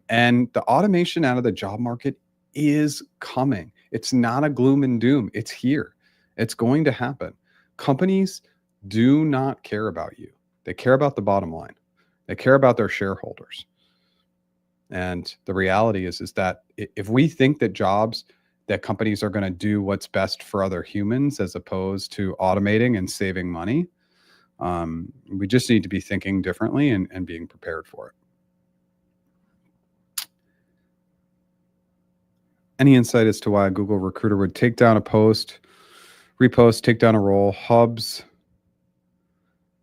And the automation out of the job market is coming. It's not a gloom and doom. It's here. It's going to happen. Companies do not care about you. They care about the bottom line. They care about their shareholders. And the reality is that if we think that companies are going to do what's best for other humans as opposed to automating and saving money, we just need to be thinking differently and being prepared for it. Any insight as to why a Google recruiter would take down a post, repost, take down a role? Hubs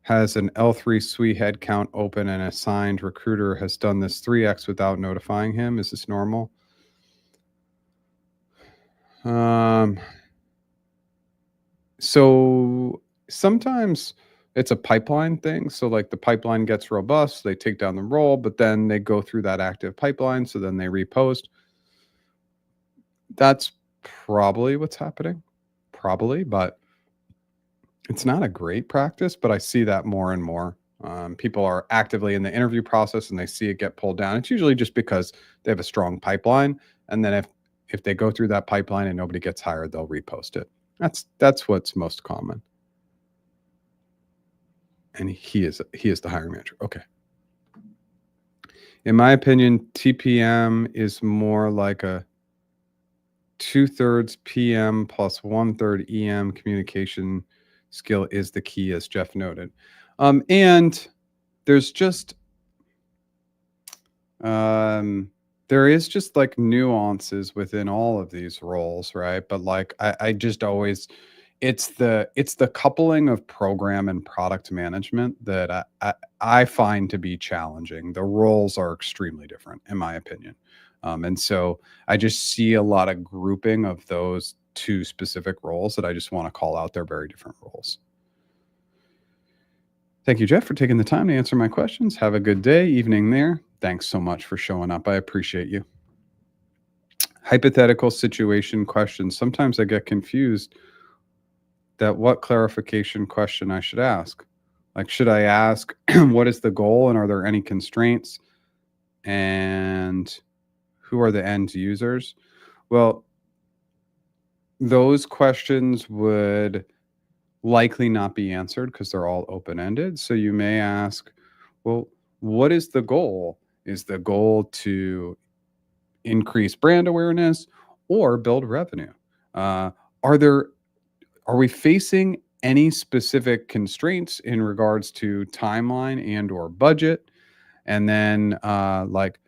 has an L3 SWE headcount open and assigned recruiter has done this 3x without notifying him. Is this normal? So sometimes it's a pipeline thing. So like the pipeline gets robust, they take down the role, but then they go through that active pipeline. So then they repost. That's probably what's happening. Probably, but it's not a great practice, but I see that more and more. People are actively in the interview process and they see it get pulled down. It's usually just because they have a strong pipeline. And then if they go through that pipeline and nobody gets hired, they'll repost it. That's what's most common. And he is the hiring manager. Okay. In my opinion, TPM is more like a 2/3 PM plus 1/3 EM. Communication skill is the key, as Jeff noted. And there's just there is just like nuances within all of these roles, right? But like I just always it's the coupling of program and product management that I find to be challenging. The roles are extremely different, in my opinion. And so I just see a lot of grouping of those two specific roles that I just want to call out. They're very different roles. Thank you, Jeff, for taking the time to answer my questions. Have a good day, evening there. Thanks so much for showing up. I appreciate you. Hypothetical situation questions. Sometimes I get confused that what clarification question I should ask. Like, should I ask what is the goal and are there any constraints? And who are the end users? Well, those questions would likely not be answered because they're all open-ended. So you may ask, well, what is the goal? Is the goal to increase brand awareness or build revenue? Are we facing any specific constraints in regards to timeline and or budget? And then like,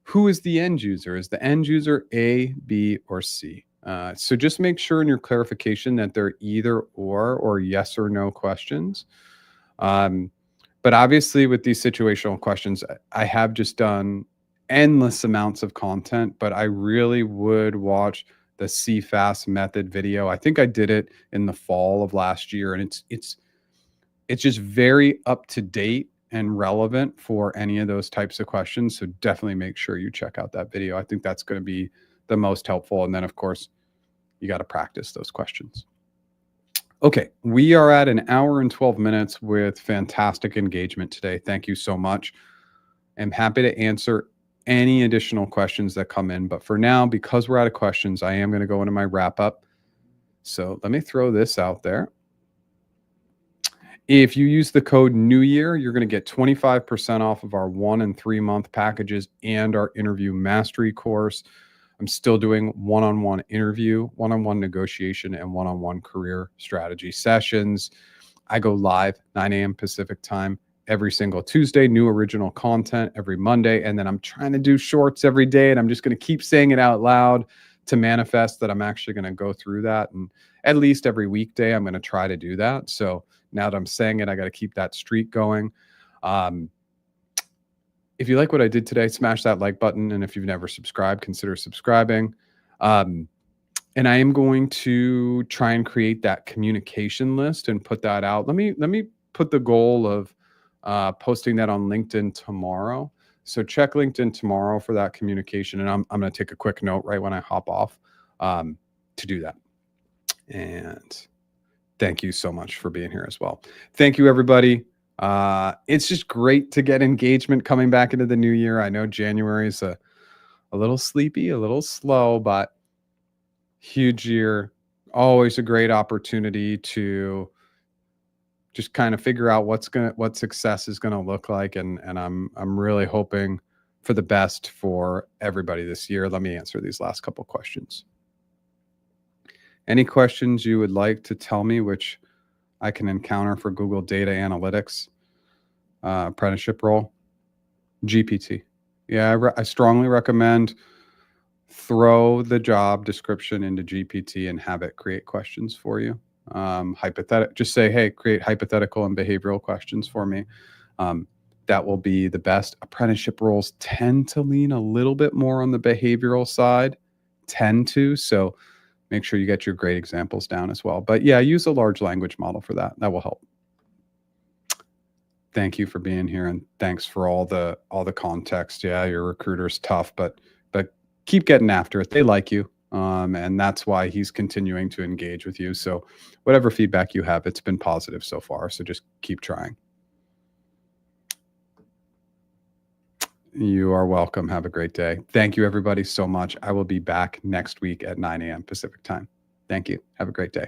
who is the end user? Is the end user A, B, or C? So just make sure in your clarification that they're either or yes or no questions. But obviously with these situational questions, I have just done endless amounts of content, but I really would watch the CFAS method video. I think I did it in the fall of last year, and it's just very up to date and relevant for any of those types of questions. So definitely make sure you check out that video. I think that's going to be the most helpful. And then of course, you got to practice those questions. Okay, we are at 1 hour and 12 minutes with fantastic engagement today. Thank you so much. I'm happy to answer any additional questions that come in. But for now, because we're out of questions, I am going to go into my wrap up. So let me throw this out there. If you use the code New Year, you're going to get 25% off of our 1 and 3 month packages and our interview mastery course. I'm still doing one-on-one interview, one-on-one negotiation, and one-on-one career strategy sessions. I go live 9 a.m. Pacific time every single Tuesday, new original content every Monday. And then I'm trying to do shorts every day. And I'm just going to keep saying it out loud to manifest that I'm actually going to go through that. And at least every weekday, I'm going to try to do that. So now that I'm saying it, I got to keep that streak going. If you like what I did today, smash that like button. And if you've never subscribed, consider subscribing. And I am going to try and create that communication list and put that out. Let me put the goal of posting that on LinkedIn tomorrow. So check LinkedIn tomorrow for that communication. And I'm going to take a quick note right when I hop off to do that. And thank you so much for being here as well. Thank you, everybody. It's just great to get engagement coming back into the new year. I know January is a little sleepy, a little slow, but huge year. Always a great opportunity to just kind of figure out what success is gonna look like, and I'm really hoping for the best for everybody this year. Let me answer these last couple questions. Any questions you would like to tell me which I can encounter for Google Data Analytics apprenticeship role? GPT. Yeah, I strongly recommend throw the job description into GPT and have it create questions for you. Just say, hey, create hypothetical and behavioral questions for me. That will be the best. Apprenticeship roles tend to lean a little bit more on the behavioral side, so make sure you get your great examples down as well. But yeah, use a large language model for that. That will help. Thank you for being here, and thanks for all the context. Yeah, your recruiter's tough, but keep getting after it. They like you, and that's why he's continuing to engage with you. So whatever feedback you have, it's been positive so far. So just keep trying. You are welcome. Have a great day. Thank you, everybody, so much. I will be back next week at 9 a.m. Pacific time. Thank you. Have a great day.